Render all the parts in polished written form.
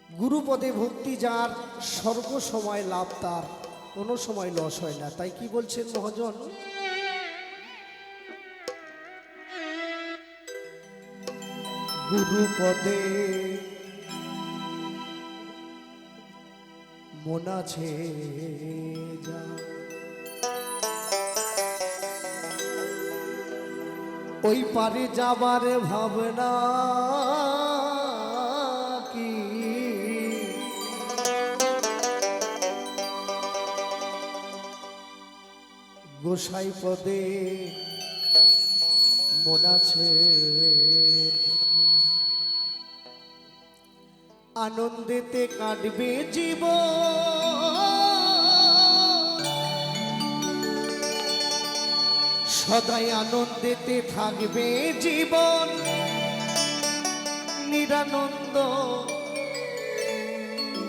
গুরুপদে ভক্তি যার সর্বসময় লাভ, তার কোনো সময় লস হয় না। তাই কি বলছেন মহাজন? গুরুপদে মন আছে যা, ওই পারে যাবার ভাবনা কি গোসাই পদে মন আছে, আনন্দেতে কাটবে জীবন, সদাই আনন্দেতে থাকবে জীবন, নিরানন্দ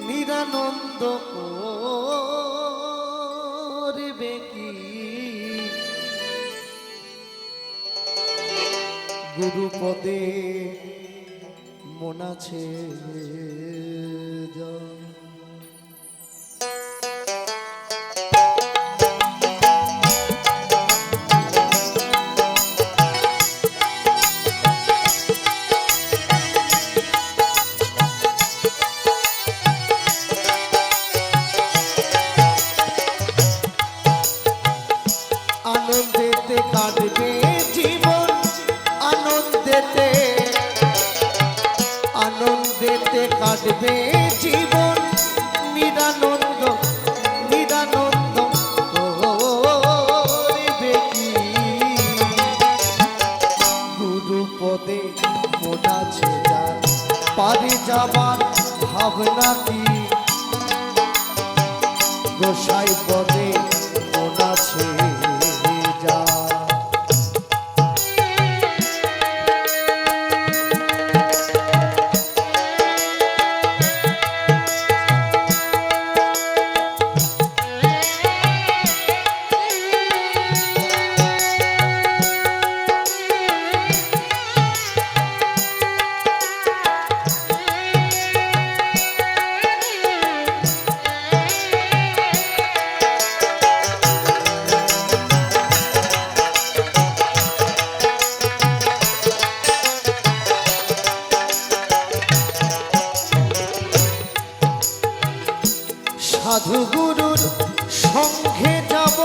নিরানন্দ করবে কি গুরুপদে মন আছে যা। আনন্দেতে কাটবে জীবন, আনন্দেতে আনন্দেতে কাটবে জীবন, নিরানন্দ নিরানন্দ করবে কি গুরুপদে মন আছে যার, পারে যাবার ভাবনা কি গোসাই পদে মন আছে যা। সাধু গুরুর সঙ্গে যাব,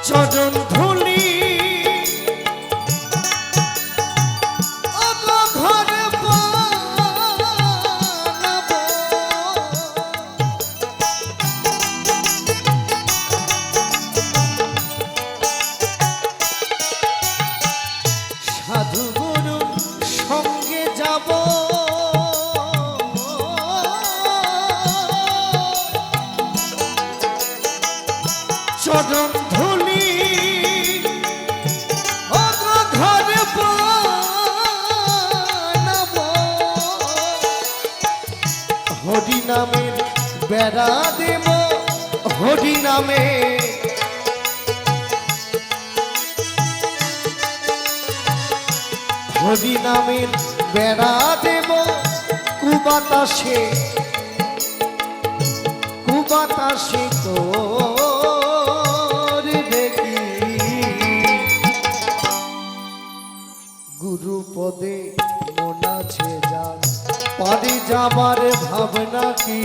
চরণ ধুলি ঘরে বানাবো, সাধু গুরুর সঙ্গে যাব, চরণ ধুলি ঘরে বানাবো, হরি নামের বেড়া দেব, হরি নামে হরি নামের বেড়া দেব, কুবাতাসে কুবাতাসে করবে কি গুরুপদে মন আছে যার, পারে যাবার ভাবনা কি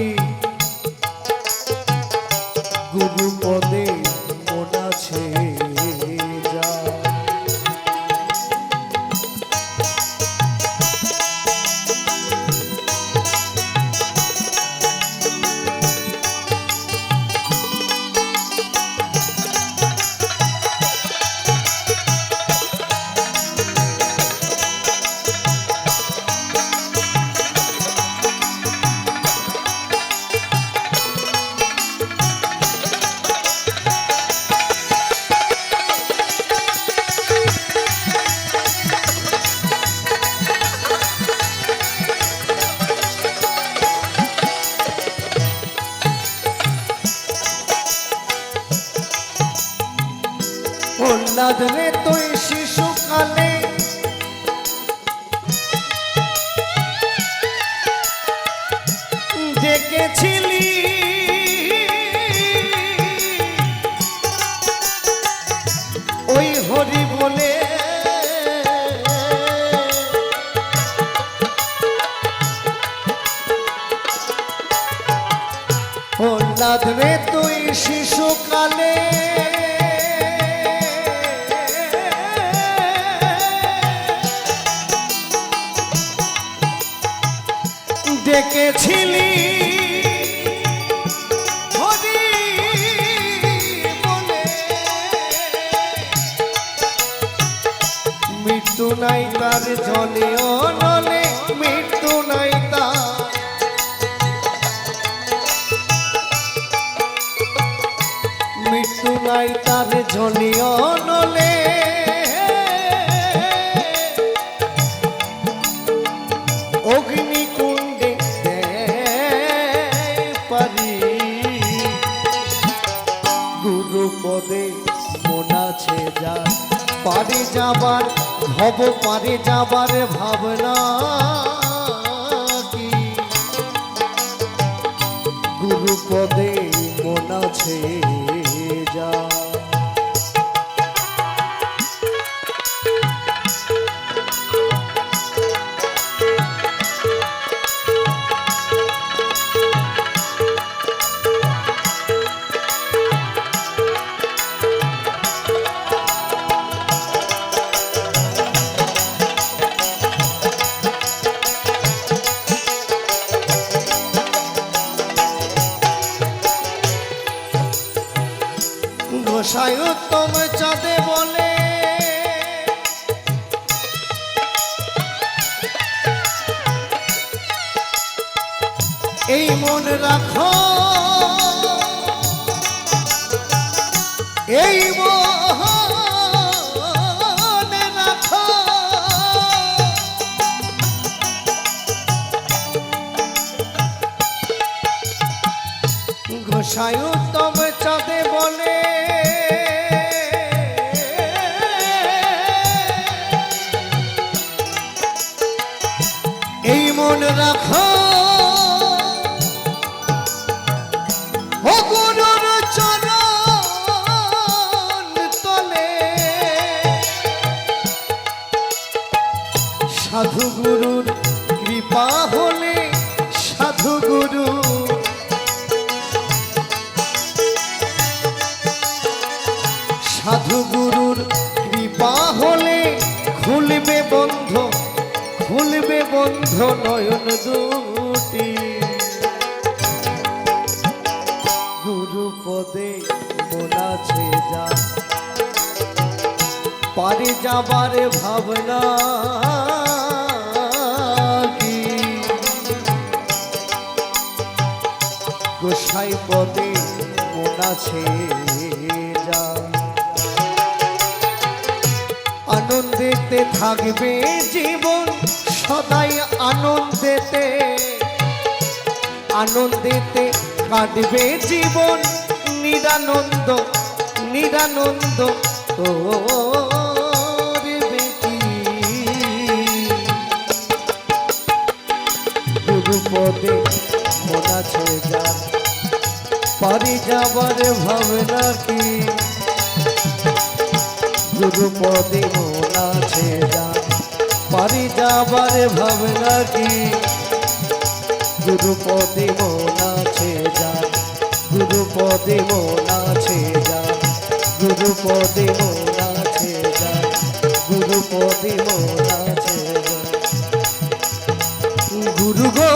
গুরুপদে মন আছে যা। নাদ রে তুই শিশুকালে ডেকেছিলি ওই হরি বলে ও নাদ রে তুই শিশুকালে ডেকেছিলি হরি বলে মৃত্যু নাই তার জলে অনলে মৃত্যু নাই তার মৃত্যু নাই তার জলে অনলে অগ্নিকুণ্ডে পারি গুরুপদে মন আছে যার পারে যাবার ভব পারে যাবার ভাবনা কি গুরুপদে মন আছে যা গোসাই উত্তম চাঁদে বলে এই মন রাখো এই মন রাখো গোসাই উত্তম চাঁদে বলে এই মন রাখো ও গুরুর চরণ তলে সাধু গুরুর কৃপা হলে সাধু গুরু সাধু গুরুর কৃপা হলে খুলবে বন্ধ নয়ন দুটি গুরুপদে মন আছে যা পারে যাবার ভাবনা কি গোসাই পদে মন আছে যা আনন্দেতে থাকবে জীবন সদাই আনন্দেতে কাটবে জীবন নিরানন্দ তোর বেটি গুরুপদে মন আছে যা পারি যাবার ভাবনা কি গুরুপদে মন আছে যা পারি যাবার ভাবনা কি গুরুপদে মন আছে যা গুরুপদে মন আছে যা গুরুপদে মন আছে যা গুরুপদে মন আছে যা গুরু গো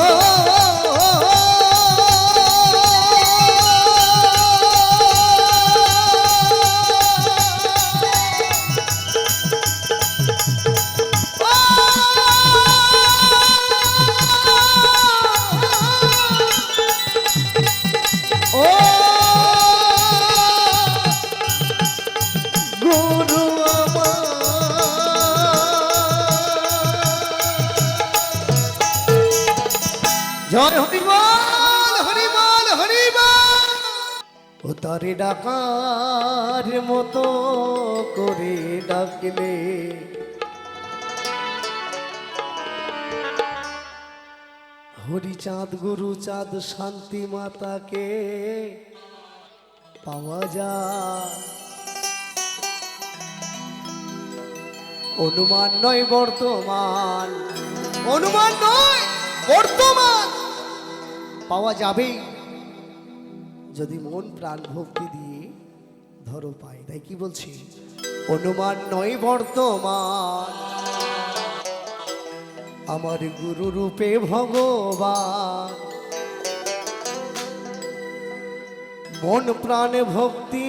ও তারে ডাকার মতো করে ডাকলে হরিচাঁদ গুরুচাঁদ শান্তি মাতাকে পাওয়া যায়। অনুমান নয় বর্তমান, অনুমান নয় বর্তমান পাওয়া যাবেই যদি মন প্রাণ ভক্তি দিয়ে ধরো পায়। তাই কি বলছি, অনুমান নয় বর্তমান আমার গুরু রূপে ভগবান, মন প্রাণ ভক্তি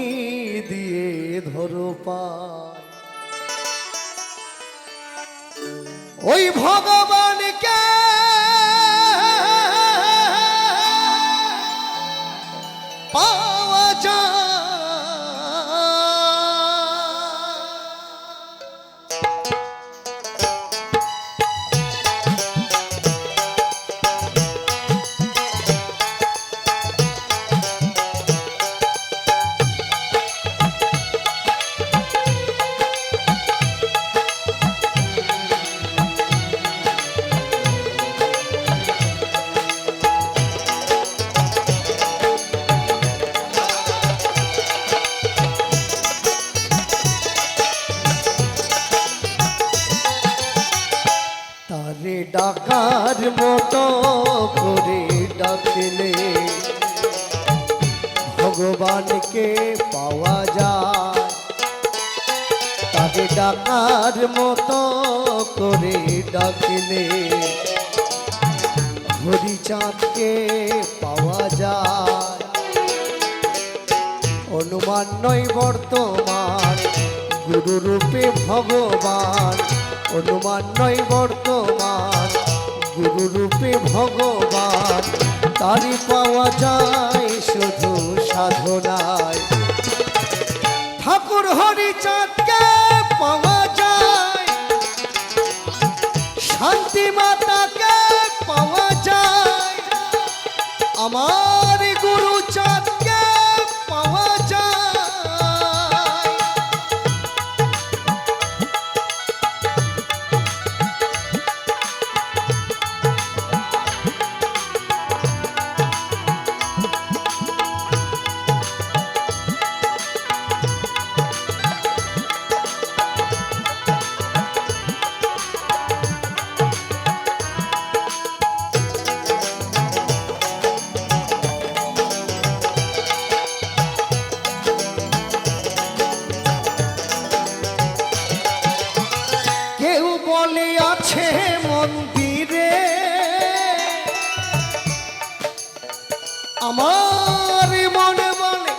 দিয়ে ধরো পায়। ওই ভগবানকে পাওয়া যায়। তারে ডাকার মতো করে ডাকলে ভগবানকে পাওয়া যায়। তারে ডাকার মতো করে ডাকলে হরিচাঁদকে পাওয়া যায়। অনুমান নয় বর্তমান গুরু রূপে ভগবান, অনুমান নয় বর্তমান গুরু রূপে ভগবান, তারি পাওয়া যায় শুধু সাধনায়। ঠাকুর হরিচাঁদকে পাওয়া যায়, শান্তি মাতাকে পাওয়া যায়, আমার গুরু চাঁদকে পাওয়া যায়। বলে আছে মন্দিরে, আমার মনে মনে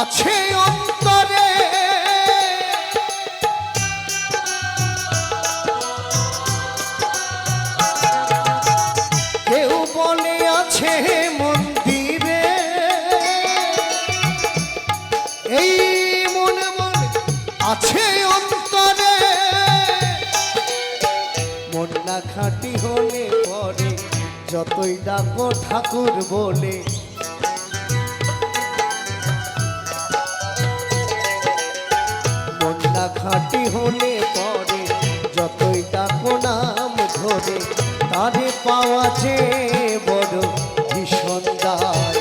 আছে অন্তরে। কেউ বলে আছে মন্দিরে, এই মনে মনে আছে অন্তরে। মন না খাঁটি হলে পরে যতই ডাকো ঠাকুর বলে, মন না খাঁটি হলে পরে যতই ডাকো নাম ধরে, তারে পাওয়া যে বড় ভীষণ দায়।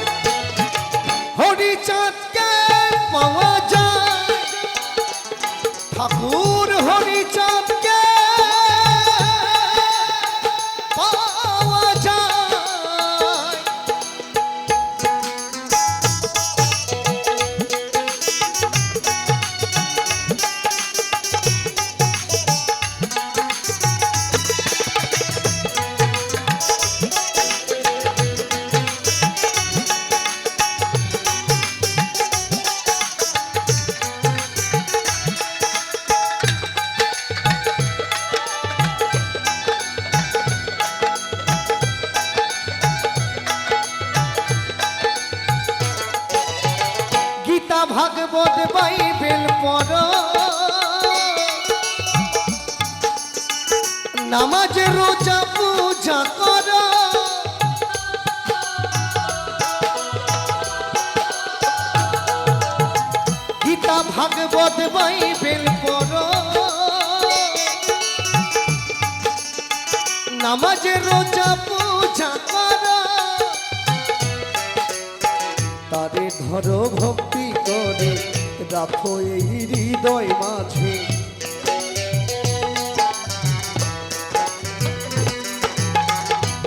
হরিচাঁদকে পাওয়া যায়, ঠাকুর হরিচাঁদকে পাওয়া যায়। ভাগবত বাইবেল পড়ো, নামাজ রোজা পূজা করো, ভাগবত বাইবেল পড়ো, নামাজে রোজা পূজা করো, তারে ধরো ভক্তি করে রাখো এই হৃদয় মাঝে।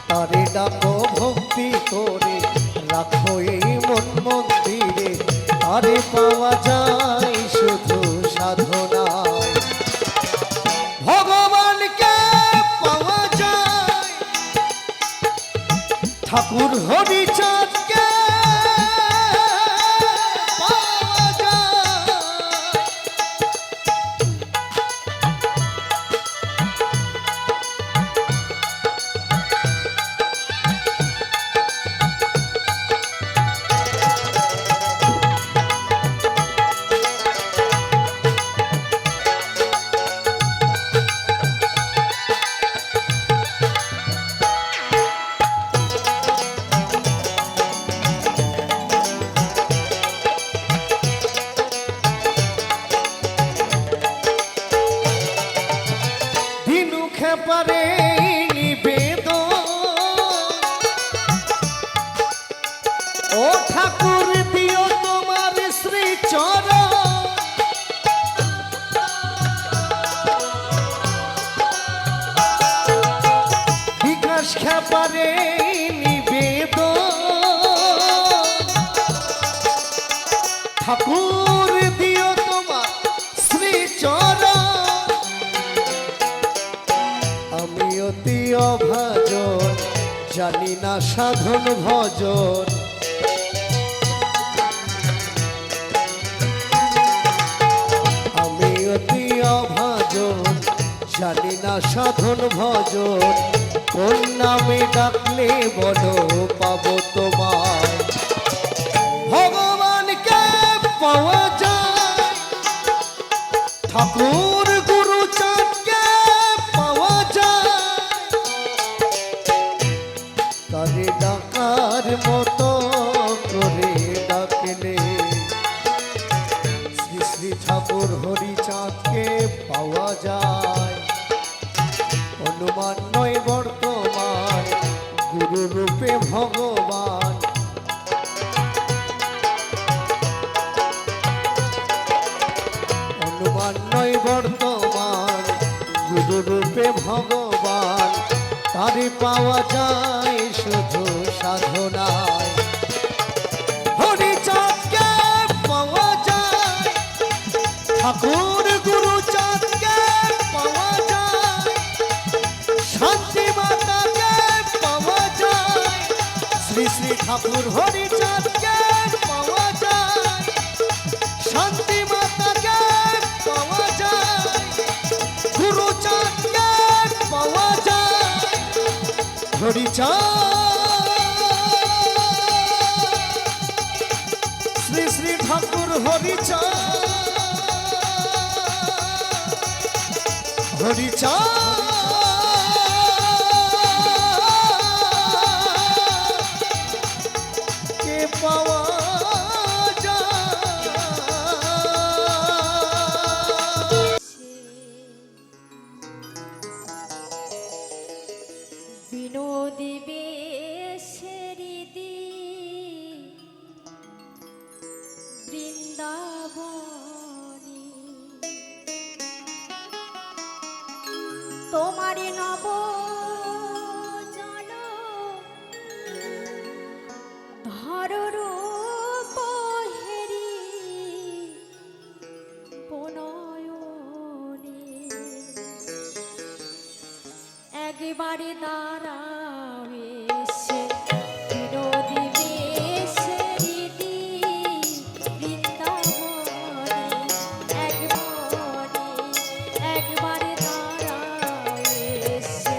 তারে ডাকো ভক্তি করে রাখো এই মন মন্দিরে, তারে পাওয়া যায় শুধু সাধনায়। ভগবানকে পাওয়া যায় ঠাকুর হরিচাঁদকে পাওয়া যায়। পারে নিবেদন ও ঠাকুর দিও তোমার শ্রীচরণ, বিকাশ খেপারে নিবেদন ঠাকুর দিও তোমার শ্রীচরণ। আমি অতি অভাজন জানি না সাধন ভজন, আমি অতি অভাজন জানি না সাধন ভজন, কোন নামে ডাকলে বলো পাবো তোমায়। ভগবানকে পাওয়া যায় ঠাকুর গুরু চাঁদকে পাওয়া যায়, তারে ডাকার মতো করে ডাকলে শ্রী শ্রী ঠাকুর হরিচাঁদকে পাওয়া যায়। অনুমান নয় বর্তমান গুরু রূপে ভগবান, অনুমান নয় বর্তমান গুরু রূপে ভগবান, তারে পাওয়া যায় শুধু সাধনায়। হরিচাঁদকে পাওয়া যায় ঠাকুর গুরু চাঁদকে পাওয়া যায়, শান্তি মাতাকে পাওয়া যায়, শ্রী শ্রী ঠাকুর হরিচাঁদকে পাওয়া যায়, শান্তি মাতাকে পাওয়া যায়, গুরু চাঁদকে পাওয়া যায়, হরিচাঁদ শ্রী শ্রী ঠাকুর হরিচাঁদ, হরিচাঁদ কে পাওয়া যায়। বিনোদী বেশেরিদি বৃন্দাবনী, তোমারি নব জন ধররূপ হেরি প্রণয়নে, একবারে দাঁড়াও এসে বিনোদী বেশেরিদি বৃন্দাবনী, একবারে দাঁড়াও এসে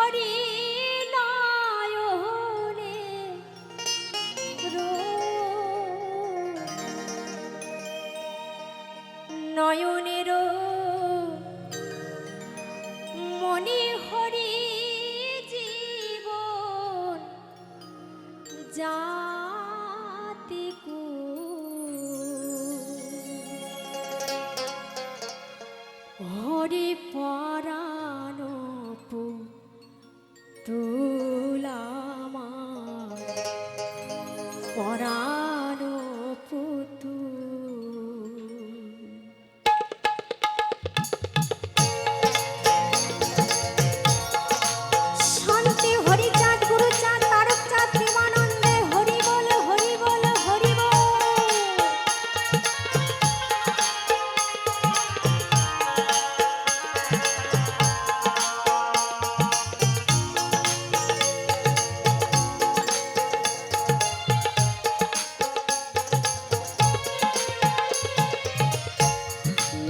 হরি নয়নে নয়নের মনি হরি জীবন জাতি হরি পরাণ তুলামা পরাণ পুতু শান্তি হরিচাঁদ গুরুচাঁদ তারকচাঁদ প্রেমানন্দে হরি বল হরি বল হরি বল।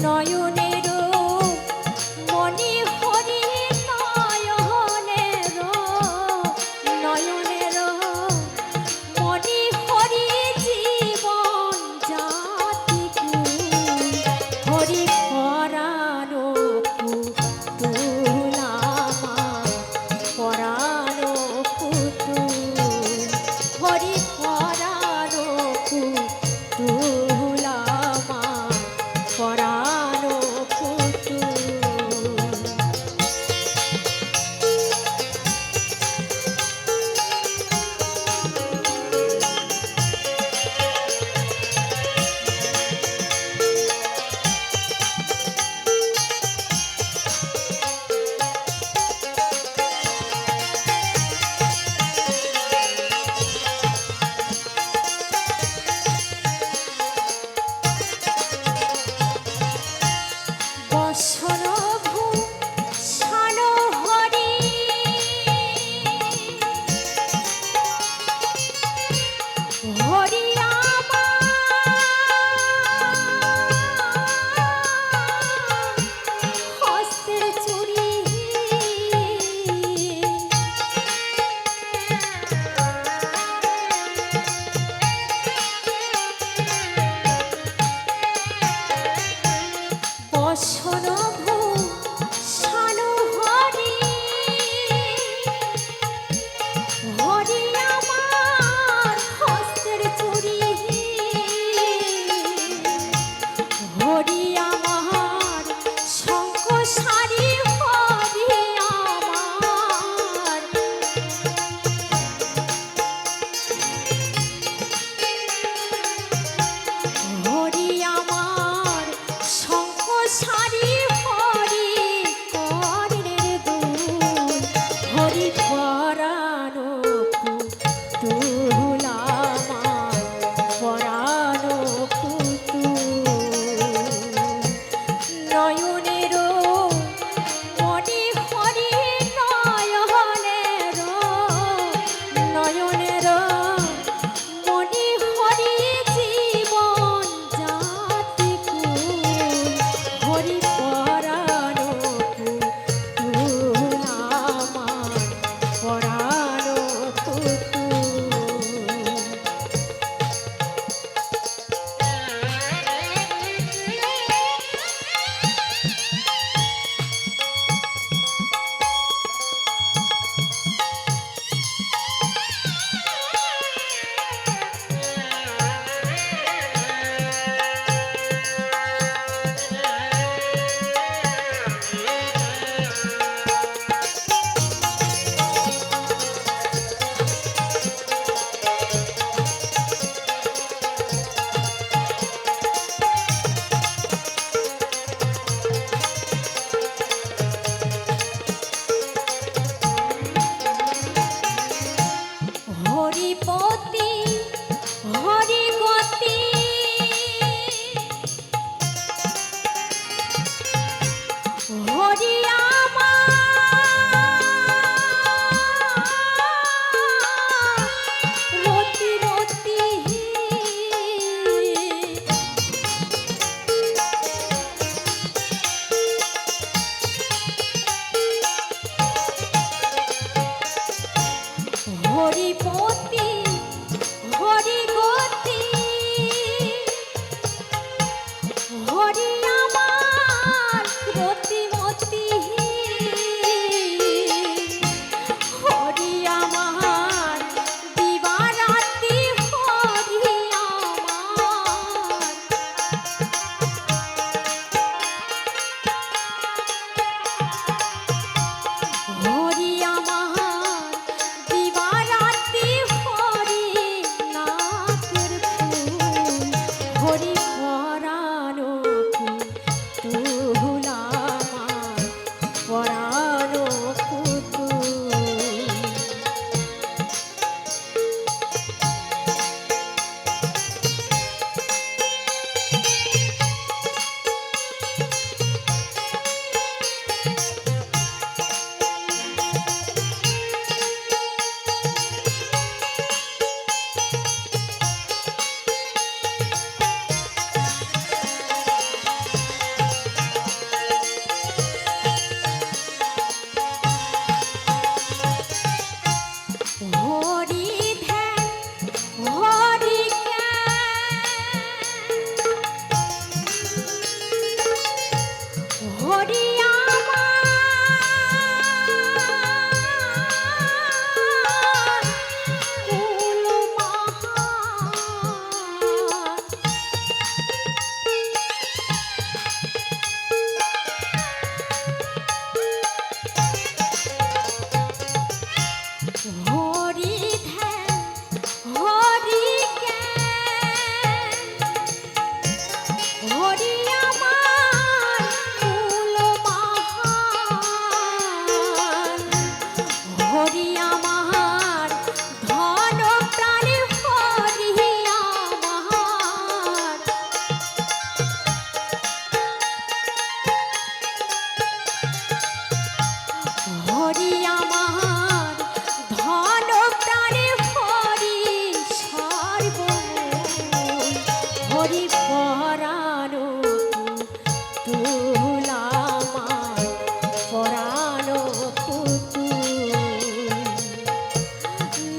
নয়নের মনি হরি নয়নের নয়নের মনি হরি জীবন জাতি হরি পরাণ পুতুলামা পরাণ পুতুল হরি পরাণ পুতুলামা পরাণ পুতুল। বসনভূষণ হরি হরি আমার হস্তের চুড়ি বসনভূষণ হরি হরি আমার হস্তের চুড়ি হরি আমার শঙ্খ সারি হরি আমার হরি আমার শঙ্খ সারি হরি করের দুল হরি পরাণ পুতুলামা পরাণ পুতুল নয়নের মনি হরি নয়নের নয়নের মনি হরি জীবন জাতি হরি পরাণ পুতুলামা পরাণ পুতুল। হরিপতি হরিগতি হরি আমার রতি রতি হরি আমার ধন প্রাণে হরি সর্বমূল হরি পরানো তুল আমার পরানো পুতুল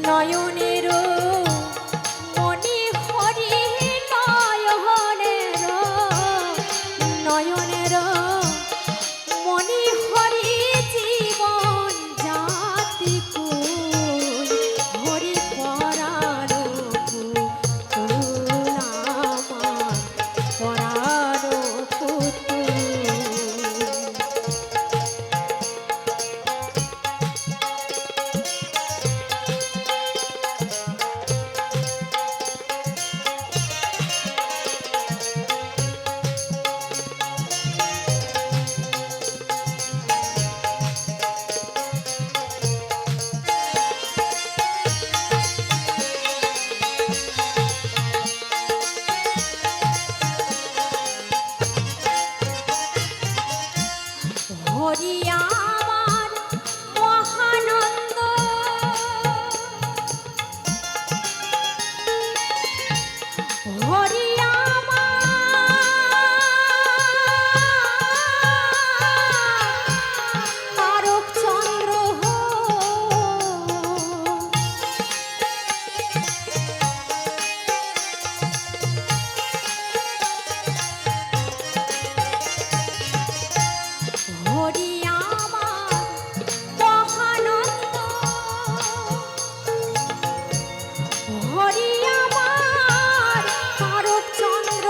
নয়নের মনি হরি নয়নের নয়নের মনি হরি জীবন জাতি কুল হরি পরানো পুতুল আমার পরানো পুতুল হরি আমার মহানন্দ হরি আমার তারক চন্দ্র হরি আমার মহানন্দ হরি আমার তারক চন্দ্র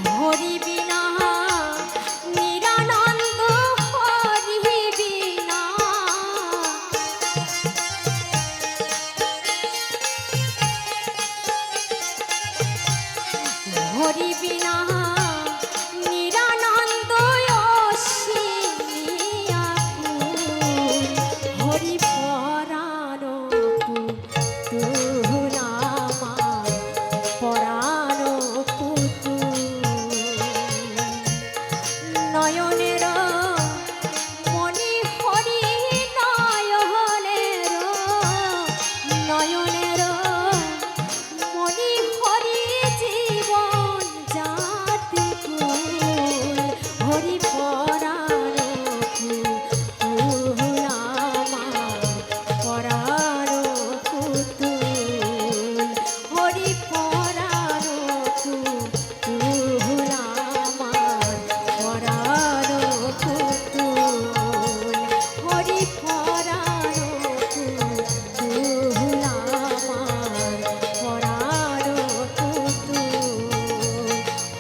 হরি বিনা নিরানন্দ হরি বিনা হরি বিনা নিরানন্দ অসীমিয়া কুল হরি পরানো পুতুল আমার পরানো পুতুল নয়নের মনি হরি নয়নের নয়নের মনি হরি জীবন জাতি কুল হরি পরানো পুতুল আমার পরানো পুতুল হরি পরানো পুতুল আমার পরানো পুতুল হরি পরানো পুতুল আমার পরানো পুতুল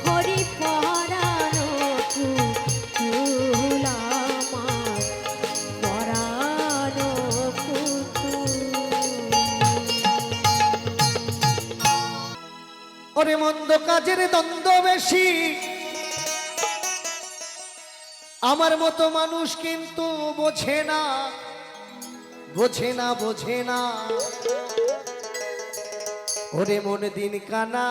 হরি পরানো পুতুল আমার পরানো পুতুল ওরে মন্দ কাজের দ্বন্দ্ব বেশি আমার মতো মানুষ কিন্তু বোঝে না বোঝে না বোঝে না ওরে মন দিন কানা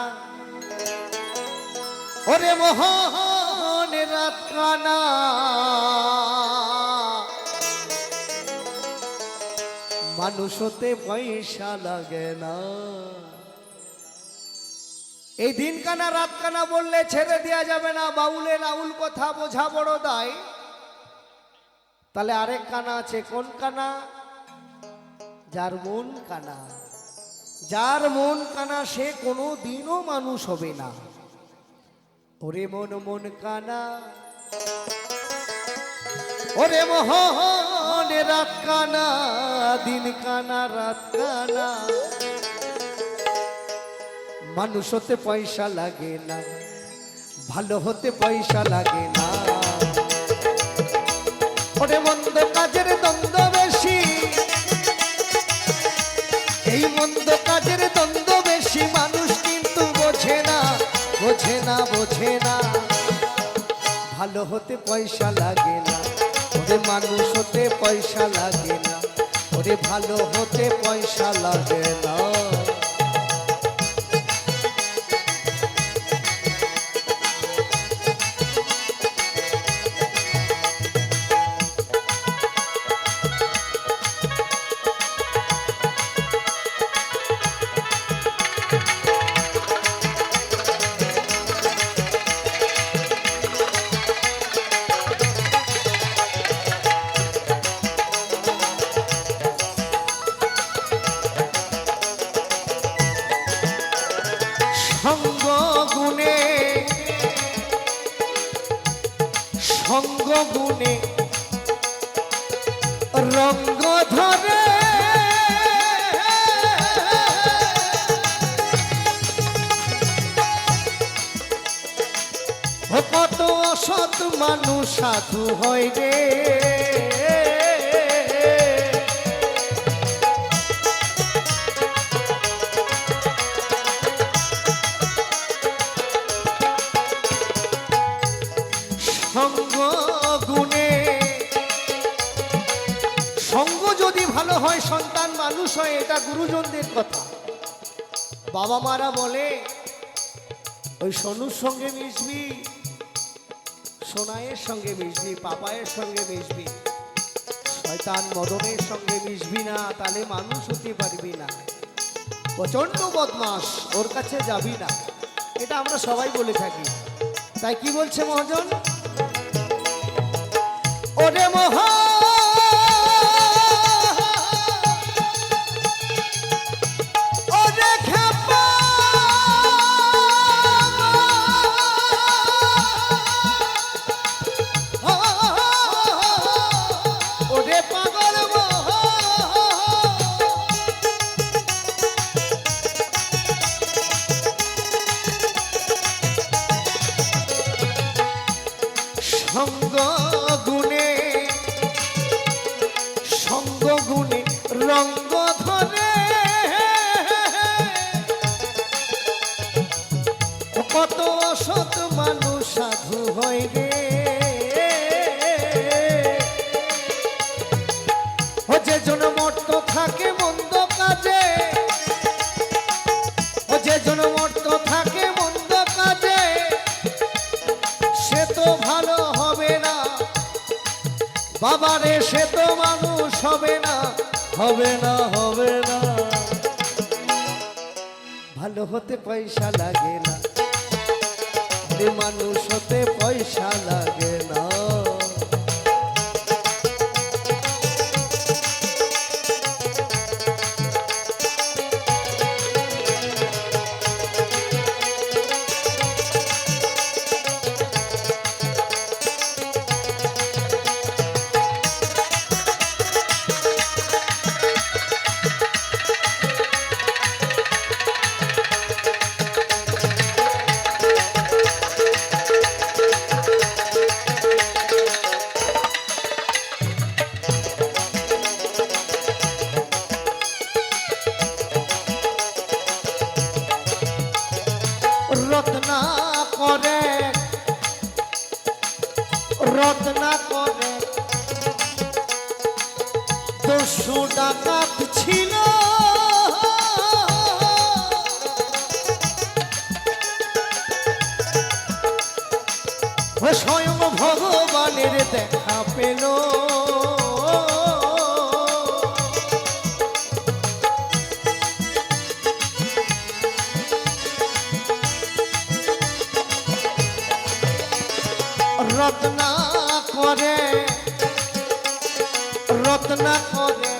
ওরে মোহন রাত কানা মানুষ হতে পয়সা লাগে না এই দিন কানা রাত কানা বললে ছেড়ে দেওয়া যাবে না বাউলের আউল কথা বোঝা বড় দায় তাহলে আরেক কানা আছে কোন কানা যার মন কানা যার মন কানা সে কোনো দিনও মানুষ হবে না ওরে মন মন কানা ওরে মোহন রাত কানা দিন কানা রাত কানা মানুষ হতে পয়সা লাগে না ভালো হতে পয়সা লাগে না ওরে মন্দ কাজের দ্বন্দ্ব বেশি এই মন্দ কাজের দ্বন্দ্ব বেশি মানুষ কিন্তু বোঝে না বোঝে না বোঝে না ভালো হতে পয়সা লাগে না ওরে মানুষ হতে পয়সা লাগে না ওরে ভালো হতে পয়সা লাগে না সঙ্গ গুণে রঙ্গ ধরে ও কত অসৎ মানুষ সাধু হয় রে সঙ্গ গুণে সঙ্গ যদি ভালো হয় সন্তান মানুষ হয়, এটা গুরুজনদের কথা। বাবা মারা বলে ওই সোনুর সঙ্গে মিশবি, সোনাইয়ের সঙ্গে মিশবি, পাপায়ের সঙ্গে মিশবি, শয়তান মদনের সঙ্গে মিশবি না, তাহলে মানুষ হতে পারবি না, প্রচন্ড বদমাস, ওর কাছে যাবি না। এটা আমরা সবাই বলে থাকি। তাই কি বলছে মহাজন? ওরে মহা ওরে খেপা ওরে পাগল মহা সঙ্গ গুণে সঙ্গ গুণে রঙ্গ ধরে কত অসৎ মানুষ সাধু হয় রে ও যে জন মর্ত থাকে মন্দ কাজে ও যে জন মর্ত থাকে মন্দ কাজে সে তো ভালো হবে না বাবারে, সে তো মানুষ হবে না, হবে না, হবে না। ভালো হতে পয়সা লাগে না, মানুষ হতে পয়সা লাগে না। রত্না করে রত্না করে 200 ডাকাত ছিল ও স্বয়ং ভগবানের দেখা পেল রত্না করে রত্না করে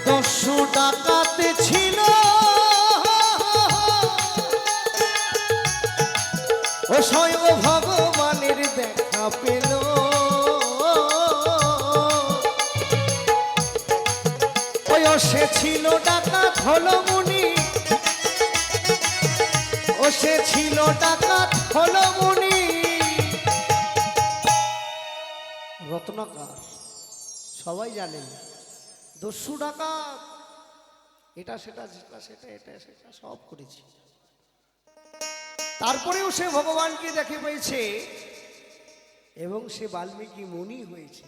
200 ডাকাত ছিল ও স্বয়ং ভগবানের দেখা পেল ওই সে ছিল ডাকাত হলো মুনি ও সে ছিল ডাকাত হলো মুনি রত্নাকার সবাই জানেন 200 টাকা এটা সেটা সেটা সেটা এটা সেটা সব করেছি তারপরেও সে ভগবানকে দেখে পেয়েছে এবং সে বাল্মীকি মুনি হয়েছে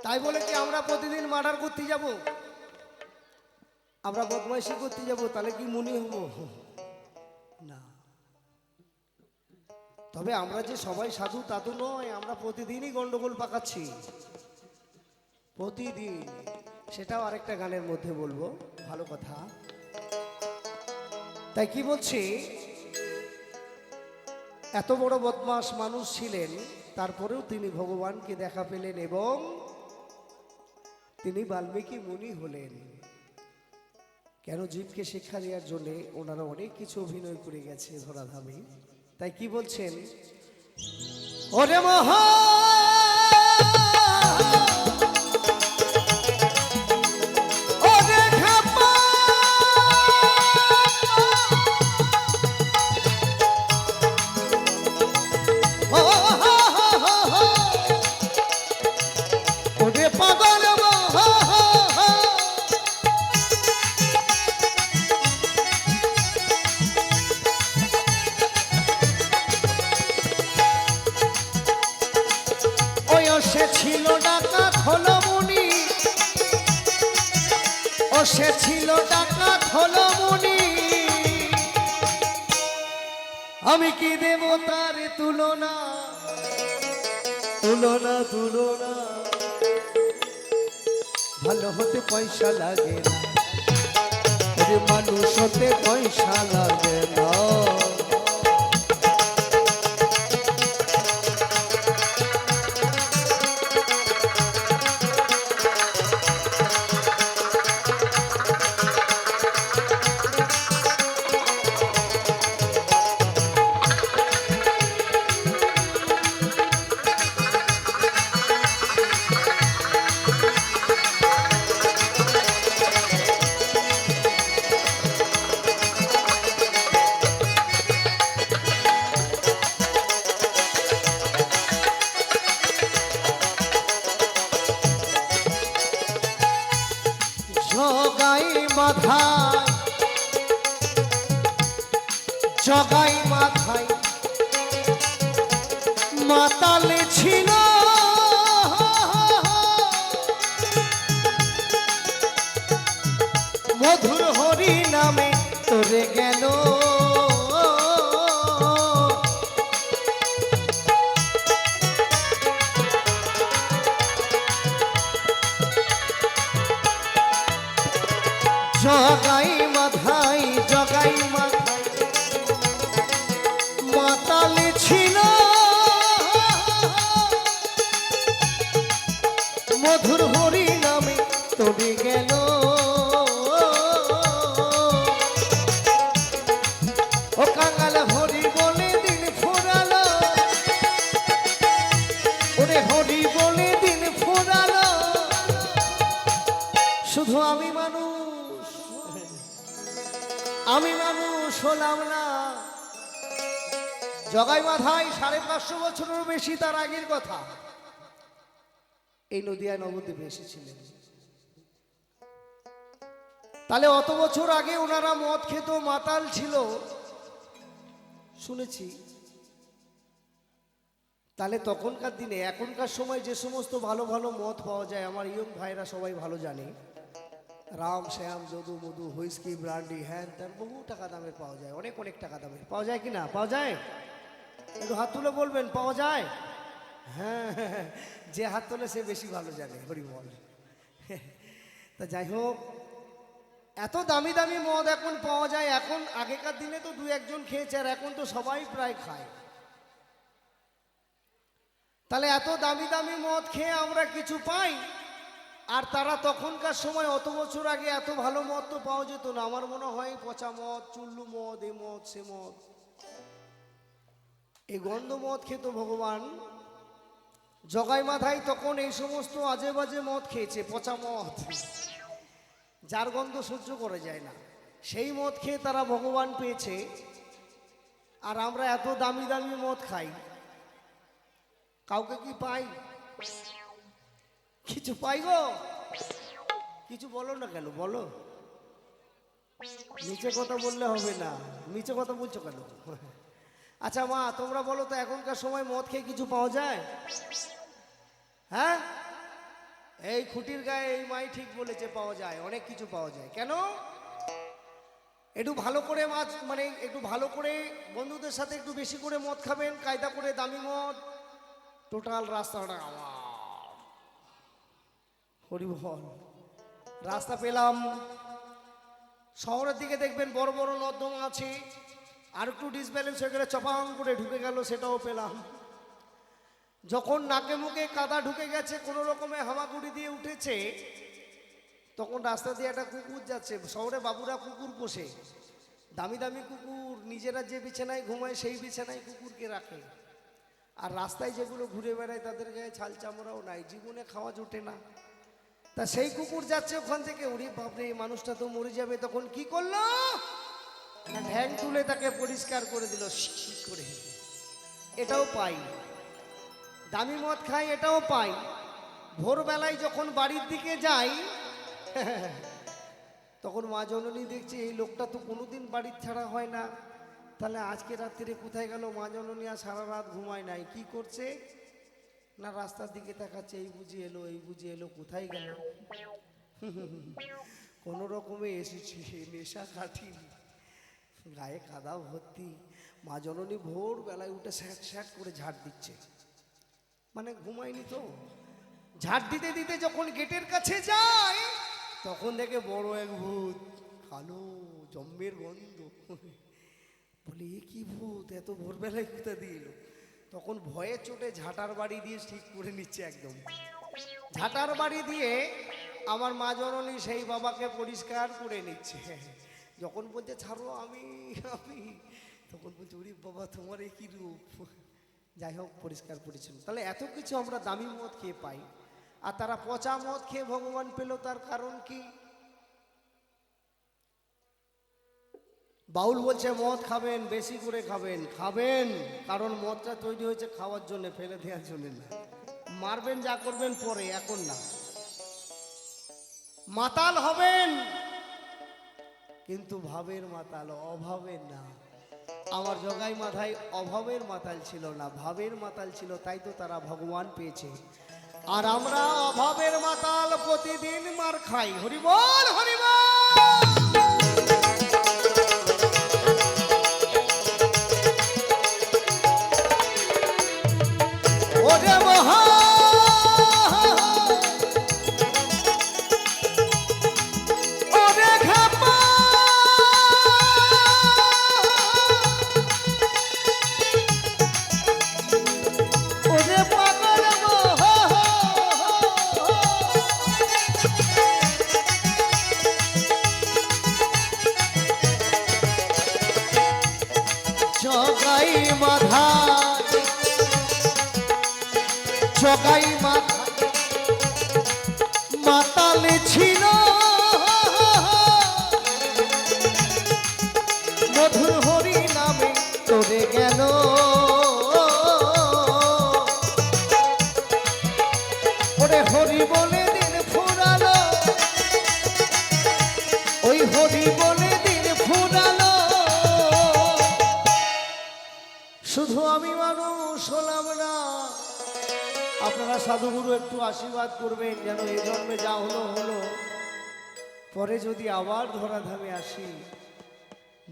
তাই বলে কি আমরা প্রতিদিন মার্ডার করতে যাব আমরা বদমাইশি করতে যাব তাহলে কি মুনি হব না তবে আমরা যে সবাই সাধু তা তো নয় আমরা প্রতিদিনই গন্ডগোল পাকাচ্ছি প্রতিদিন সেটাও আরেকটা গানের মধ্যে বলবো ভালো কথা তাই কি বলছি এত বড় বদমাশ মানুষ ছিলেন তারপরেও তিনি ভগবানকে দেখা পেলেন এবং তিনি বাল্মীকি মুনি হলেন কেন জীবকে শিক্ষা দেওয়ার জন্য ওনারা অনেক কিছু অভিনয় করে গেছে ধরাধামে তাই কি বলছেন ওরে মহা ওরে খেপা ও হো হো হো হো ওরে পাগল মহা সে ছিল ডাকাত হলো মুনি ও সে ছিল ডাকাত হলো মুনি আমি কি দেব তার তুলনা তুলনা তুলনা ভালো হতে পয়সা লাগে না মানুষ হতে পয়সা লাগে না জগাই মাথায় মাতালে ছিল মধুর হরি নামে তোরে গেল জগাই মাথায় জগাই মাথায় মাতালে ছিল মধুর হরি নামে তোরে গেল ও কাঙাল হরি বলে দিন ফুরালো ওরে হরি বলে দিন ফুরালো শুধু আমি মানুষ হলাম না জগাই মাথায় 550 বছরের বেশি তার আগের কথা এই নদিয়ায় নবদ্বীপে এসেছিলেন তাহলে অত বছর আগে ওনারা মদ খেত মাতাল ছিল শুনেছি তাহলে তখনকার দিনে এখনকার সময় যে সমস্ত ভালো ভালো মদ পাওয়া যায় আমার ইয়ং ভাইরা সবাই ভালো জানে রাম শ্যাম যদু মধু হুইস্কি ব্রান্ডি হ্যান ত্যান বহু টাকা দামের পাওয়া যায় অনেক অনেক টাকা দামের পাওয়া যায় কি না পাওয়া যায় একটু হাত তুলে বলবেন পাওয়া যায় হ্যাঁ যে হাত তোলে সে বেশি ভালো জানে হরি বল তা যাই হোক এত দামি দামি মদ এখন পাওয়া যায় এখন আগেকার দিনে তো দু একজন খেয়েছে আর এখন তো সবাই প্রায় খায় তাহলে এত দামি দামি মদ খেয়ে আমরা কিছু পাই আর তারা তখনকার সময় অত বছর আগে এত ভালো মদ তো পাওয়া যেত না আমার মনে হয় পচা মদ চুল্লু মদ এ মদ সে মদ এই গন্ধ মদ খেত ভগবান জগাই মাথায় তখন এই সমস্ত আজে বাজে মদ খেয়েছে পচা মদ যার গন্ধ সহ্য করা যায় না সেই মদ খেয়ে তারা ভগবান পেয়েছে আর আমরা এত দামি দামি মদ খাই কাউকে কি পাই কিছু পাই গো কিছু বলো না কেন বলো নিচে কথা বললে হবে না নিচে কথা বলছো কেন আচ্ছা মা তোমরা বলো তো এখনকার সময় মদ খেয়ে কিছু পাওয়া যায় হ্যাঁ এই খুঁটির গায়ে এই মাই ঠিক বলেছে পাওয়া যায় অনেক কিছু পাওয়া যায় কেন একটু ভালো করে মাছ মানে একটু ভালো করে বন্ধুদের সাথে একটু বেশি করে মদ খাবেন কায়দা করে দামি মদ টোটাল রাস্তাটা আমার হরিবল রাস্তা পেলাম শহরের দিকে দেখবেন বড় বড় নর্দমা আছে আর একটু ডিসব্যালেন্স হয়ে গেলে চপাং করে ঢুকে গেল সেটাও পেলাম যখন নাকে মুখে কাদা ঢুকে গেছে কোনো রকমে হামাগুড়ি দিয়ে উঠেছে তখন রাস্তা দিয়ে একটা কুকুর যাচ্ছে শহরে বাবুরা কুকুর পোষে দামি দামি কুকুর নিজেরা যে বিছানায় ঘুমায় সেই বিছানায় কুকুরকে রাখে আর রাস্তায় যেগুলো ঘুরে বেড়ায় তাদের গায়ে ছাল চামড়াও নাই, জীবনে খাওয়া জোটে না। তা সেই কুকুর যাচ্ছে ওখান থেকে, ওরে বাপরে এই মানুষটা তো মরে যাবে, তখন কি করলো না ঢ্যাং তুলে তাকে পরিষ্কার করে দিল করে। এটাও পাই, দামি মদ খাই, এটাও পাই। ভোরবেলায় যখন বাড়ির দিকে যাই তখন মা জননী দেখছে এই লোকটা তো কোনোদিন বাড়ির ছাড়া হয় না, তাহলে আজকে রাত্রিরে কোথায় গেল? মা জননী আর সারা রাত ঘুমায় নাই, কি করছে না রাস্তার দিকে তাকাচ্ছে, এই বুঝি এলো, এই বুঝি এলো, কোথায় গেল? কোনো রকমে এসেছি, নেশা কাটিনি, গায়ে কাদা ভর্তি। মা জননী ভোরবেলায় উঠে স্যাট স্যাট করে ঝাড় দিচ্ছে, মানে ঘুমায়নি তো। ঝাড় দিতে দিতে যখন গেটের কাছে যায় তখন দেখে বড় এক ভূত, কালো জম্মের গন্ধ। বলি এ কি ভূত, এত ভোরবেলায় কোথা দিয়ে এলো? তখন ভয়ে চোটে ঝাঁটার বাড়ি দিয়ে ঠিক করে নিচ্ছে একদম। ঝাঁটার বাড়ি দিয়ে আমার মা জননী সেই বাবাকে পরিষ্কার করে নিচ্ছে। যখন বলছে ছাড়ো আমি আমি তখন বলছে ওরে বাবা তোমার এই কি রূপ। যাই হোক পরিষ্কার পরিচ্ছন্ন। তাহলে এত কিছু আমরা দামি মদ খেয়ে পাই, আর তারা পচা মদ খেয়ে ভগবান পেল, তার কারণ কি? বাউল বলছে মদ খাবেন, বেশি করে খাবেন, খাবেন কারণ মদটা তৈরি হয়েছে খাওয়ার জন্য, ফেলে দেওয়ার জন্য না। মারবেন যা করবেন পরে, এখন না। মাতাল হবেন কিন্তু ভাবের মাতাল, অভাবের না। আমার জগাই মাথায় অভাবের মাতাল ছিল না, ভাবের মাতাল ছিল, তাই তো তারা ভগবান পেয়েছে। আর আমরা অভাবের মাতাল, প্রতিদিন মার খাই। হরিবল হরিবল। ওরে মহা ওরে ঘাপা ওরে পাগল জগাই মাথা জগাই মাথা মাতাল ছিল, মধুর হরি নামে তোরে গেল। ওরে হরি বলে দিন ফুরালো, ওই হরি বলে দিন ফুরালো। শুধু আমি মানুষ হলাম না। আপনারা সাধুগুরু একটু আশীর্বাদ করবেন যেন এই জন্মে যা হলো হলো, পরে যদি আবার ধরাধামে আসি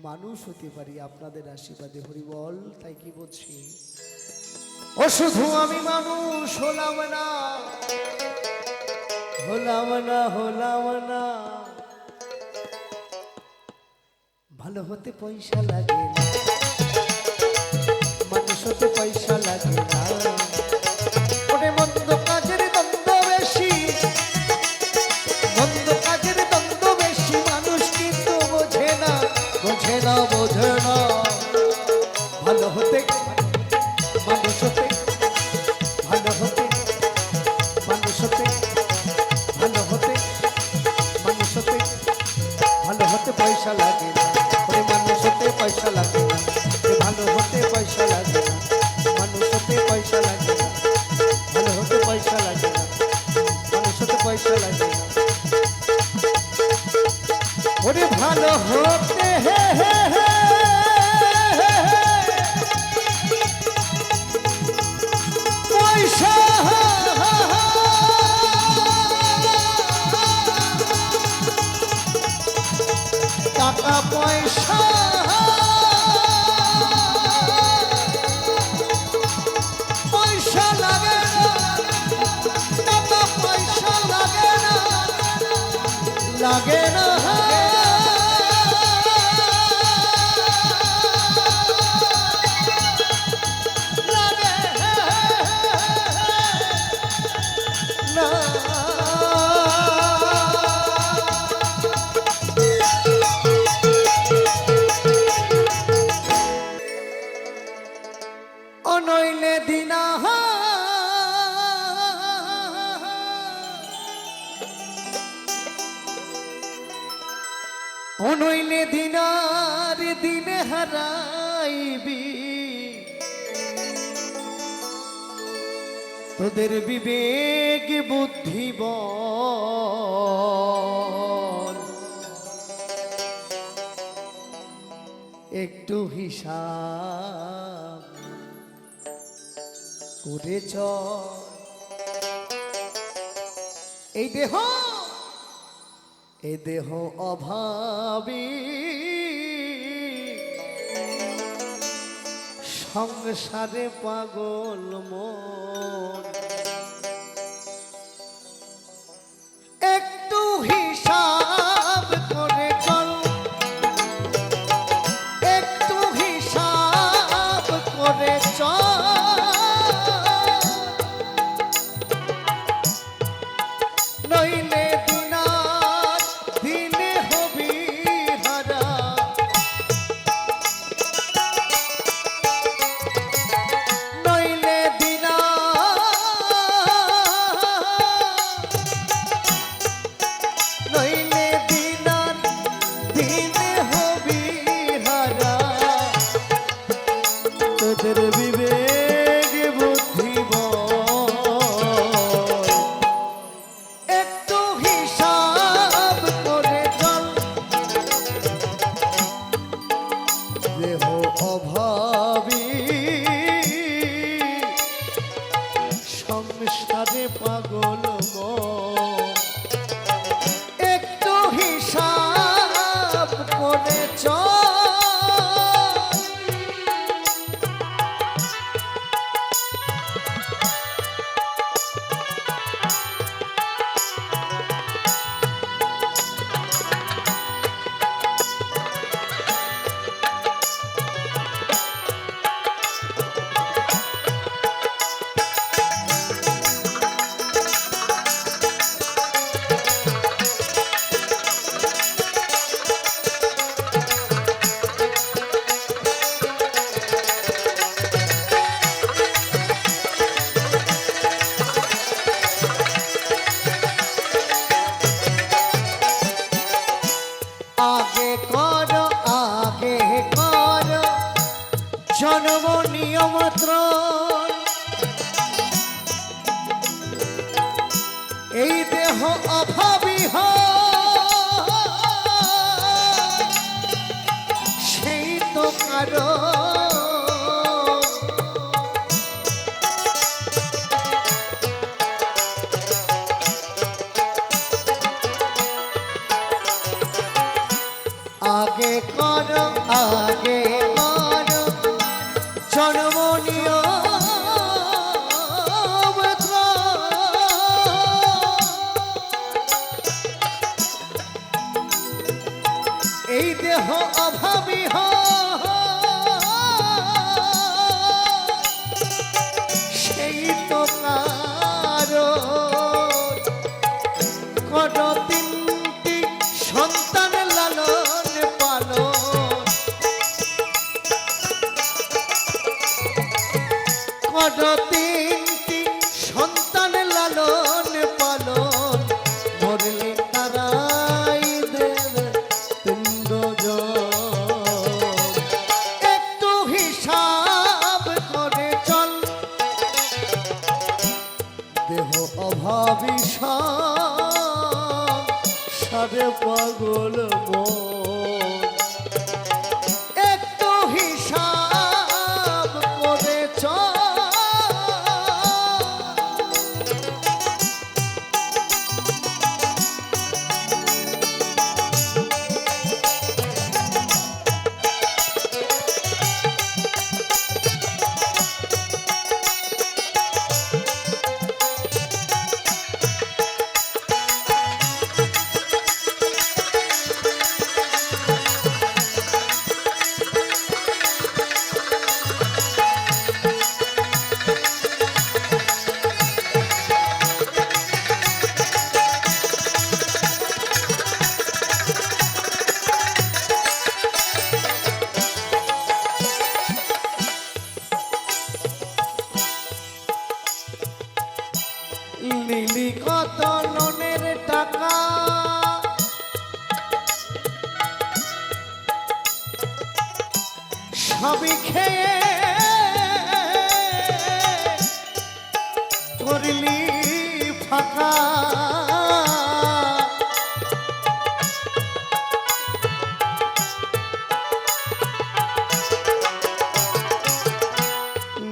মানুষ হতে পারি আপনাদের আশীর্বাদে। হরিবল। তাই কি বলছি, ও শুধু আমি মানুষ হলাম না, হলাম না, হলাম না। ভালো হতে পয়সা লাগে না, মানুষ হতে পয়সা লাগে না। ওরে মন্দ কাজের দ্বন্দ্ব বেশি, মন্দ কাজের দ্বন্দ্ব বেশি, মানুষ কিন্তু বোঝে না, বোঝে না, বোঝে না। ভালো হতে মানুষ হতে, ভালো হতে মানুষ হতে, ভালো হতে মানুষ হতে, ভালো হতে পয়সা লাগে না। ওরে মানুষ হতে পয়সা লাগে না, ভালো হতে পয়সা লাগে না, মানুষ হতে পয়সা লাগে না, ভালো হতে পয়সা লাগে না, মানুষ হতে পয়সা লাগে না। ওরে ভালো হতে হে হে হে পয়সা, টাকা পয়সা, পয়সা লাগে না, টাকা পয়সা লাগে না, লাগে না। নইলে দিনা দিনার দিনে হারাইবি তোদের বিবেক বুদ্ধি বল একটু হিসাব করে চল এই দেহ অভাবী সংসারে পাগল মন একটু হিসাব করে চল একটু হিসাব করে চল নইলে দিনার দিনে হবি হারা নইলে দিনার দিনে হবি হারা তোদের বিবেক বুদ্ধি বল একটু হিসাব করে চল দেহ অভাবী সংসারে পাগল মন একটু হিসাব করে চল আগে কর জন্ম নিয়মত্রণ এই দেহ অভাবী সেই তো কারণ আগে কর জন্ম এই দেহ অভাবী সেই তো কারণ কর তিনটি সন্তান লালন পালন কর তিনটি সন্তান লালন পালন মরলে তারাই দেবে পিণ্ডজন একটু হিসাব করে চল দেহ অভাবী সারে পাগল মন একটু হিসাব করে চল লিলি কত লোনের টাকা সবই খেয়ে করলি ফাঁকা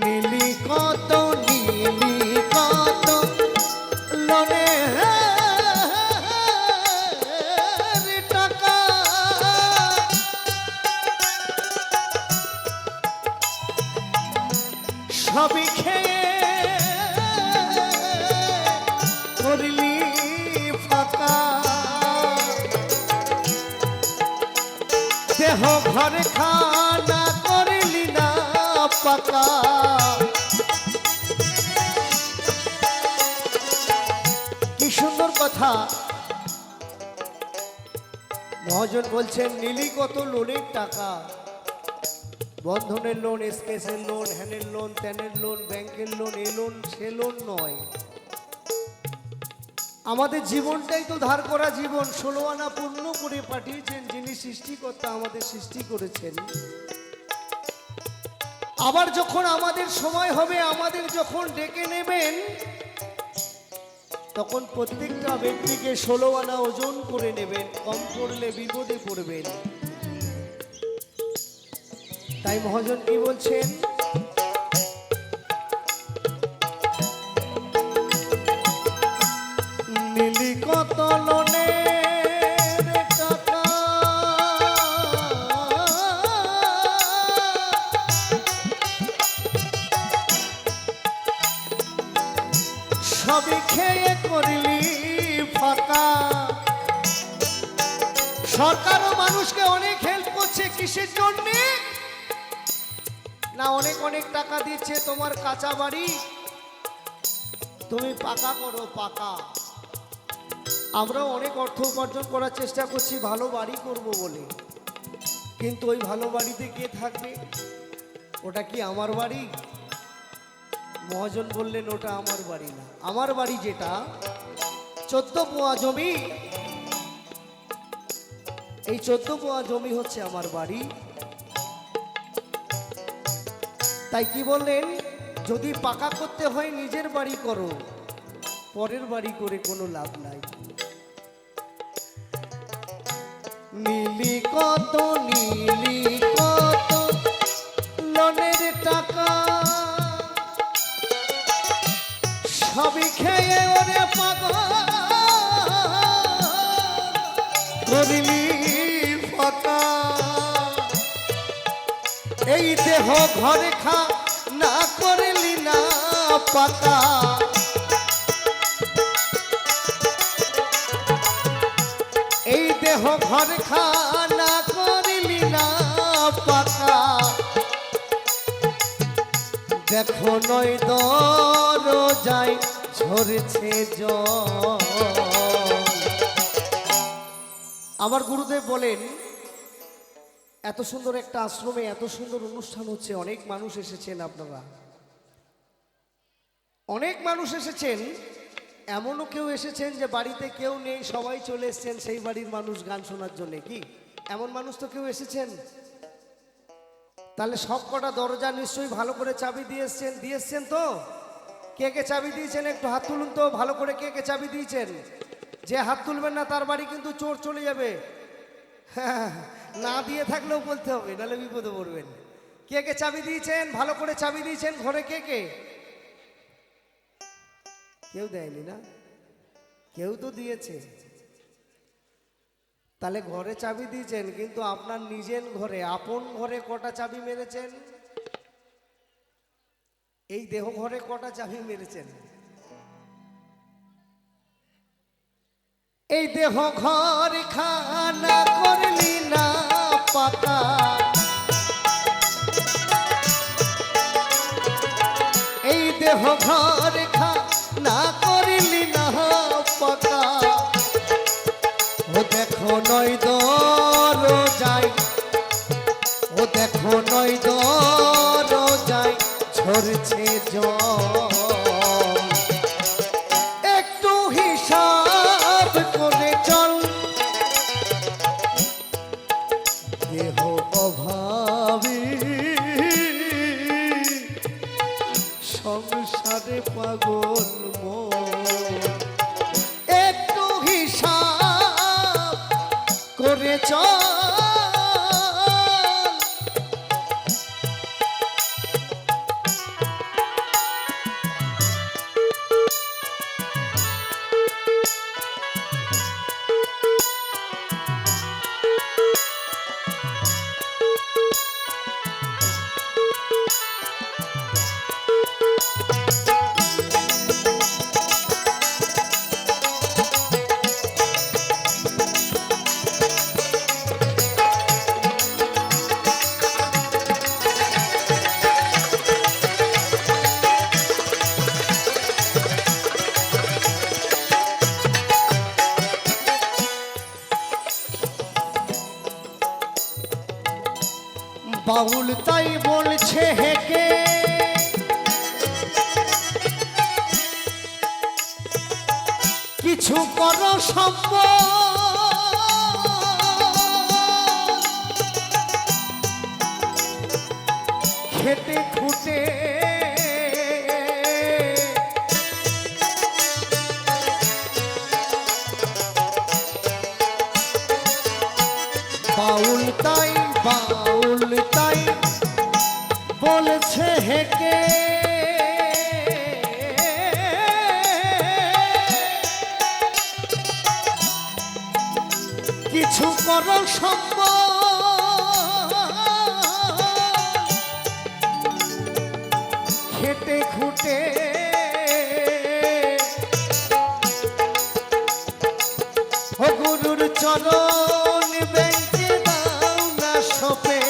নীলি কত লনে টাকা সবই খেয়ে করলি ফাঁকা দেহ ঘরে খানা করলি না পাকা কি সুন্দর কথা মহাজন বলছেন নীলি কত লোনের টাকা বন্ধনের লোন এসকেসের লোন হ্যানের লোন ত্যানের লোন ব্যাংকের লোন এ লোন সে লোন নয় আমাদের জীবনটাই তো ধার করা জীবন 16 আনা পূর্ণ করে পাঠিয়েছেন যিনি সৃষ্টিকর্তা আমাদের সৃষ্টি করেছেন আবার যখন আমাদের সময় হবে আমাদের যখন ডেকে নেবেন তখন প্রত্যেকটা ব্যক্তিকে 16 আনা ওজন করে নেবেন কম করলে বিপদে পড়বেন তাই মহাজন কি বলছেন নীলি কত লোনের টাকা সবই খেয়ে করলি ফাঁকা সরকারও মানুষকে অনেক হেল্প করছে কিসের জন্য না অনেক অনেক টাকা দিচ্ছে তোমার কাঁচা বাড়ি তুমি পাকা করো পাকা আমরাও অনেক অর্থ উপার্জন করার চেষ্টা করছি ভালো বাড়ি করব বলে কিন্তু ওই ভালো বাড়িতে কে থাকবে ওটা কি আমার বাড়ি মহাজন বললেন ওটা আমার বাড়ি না আমার বাড়ি যেটা 14 পোয়া জমি এই 14 পোয়া জমি হচ্ছে আমার বাড়ি তাই কি বললেন যদি পাকা করতে হয় নিজের বাড়ি করো পরের বাড়ি করে কোনো লাভ নাই নীলি কত লোনের টাকা সবই খেয়ে ওরে পাগল করলি ফাঁকা এই দেহ ঘরে খা না করলি না পাকা এই দেহ ঘরে খা না করলি না পাকা দেখো নয় দরজায় ঝরছে জল আমার গুরুদেব বলেন এত সুন্দর একটা আশ্রমে এত সুন্দর অনুষ্ঠান হচ্ছে অনেক মানুষ এসেছেন আপনারা অনেক মানুষ এসেছেন এমনও কেউ এসেছেন যে বাড়িতে কেউ নেই সবাই চলে এসেছেন সেই বাড়ির মানুষ গান শোনার জন্য কি এমন মানুষ তো কেউ এসেছেন তাহলে সব কটা দরজা নিশ্চয়ই ভালো করে চাবি দিয়েছেন তো কে কে চাবি দিয়েছেন একটু হাত তুলুন তো ভালো করে কে কে চাবি দিয়েছেন যে হাত তুলবেন না তার বাড়ি কিন্তু চোর চলে যাবে হ্যাঁ না দিয়ে থাকলেও বলতে হবে নাহলে বিপদে পড়বেন কে কে চাবি দিয়েছেন ভালো করে চাবি দিয়েছেন ঘরে কে কে কেউ দেয়নি না কেউ তো দিয়েছে তাহলে ঘরে চাবি দিয়েছেন কিন্তু আপনার নিজের ঘরে আপন ঘরে কটা চাবি মেরেছেন এই দেহ ঘরে কটা চাবি মেরেছেন এই দেহ ঘর খানা করলি না পাকা এই দেহ ঘর খানা করলি না পাকা ও দেখো নয় দরজায় ও দেখো নয় দরজায় ঝরছে জল একটু হিসাব করে চল দেহ অভাবী সংসারে পাগল মন একটু হিসাব করে চল বাউল তাই বলছে হেকে কিছু করো খেটে খুটে বাউল তাই বলছে হেকে কিছু করো খেটে খুটে ও গুরুর চরণ ব্যাংকে দাও না সপে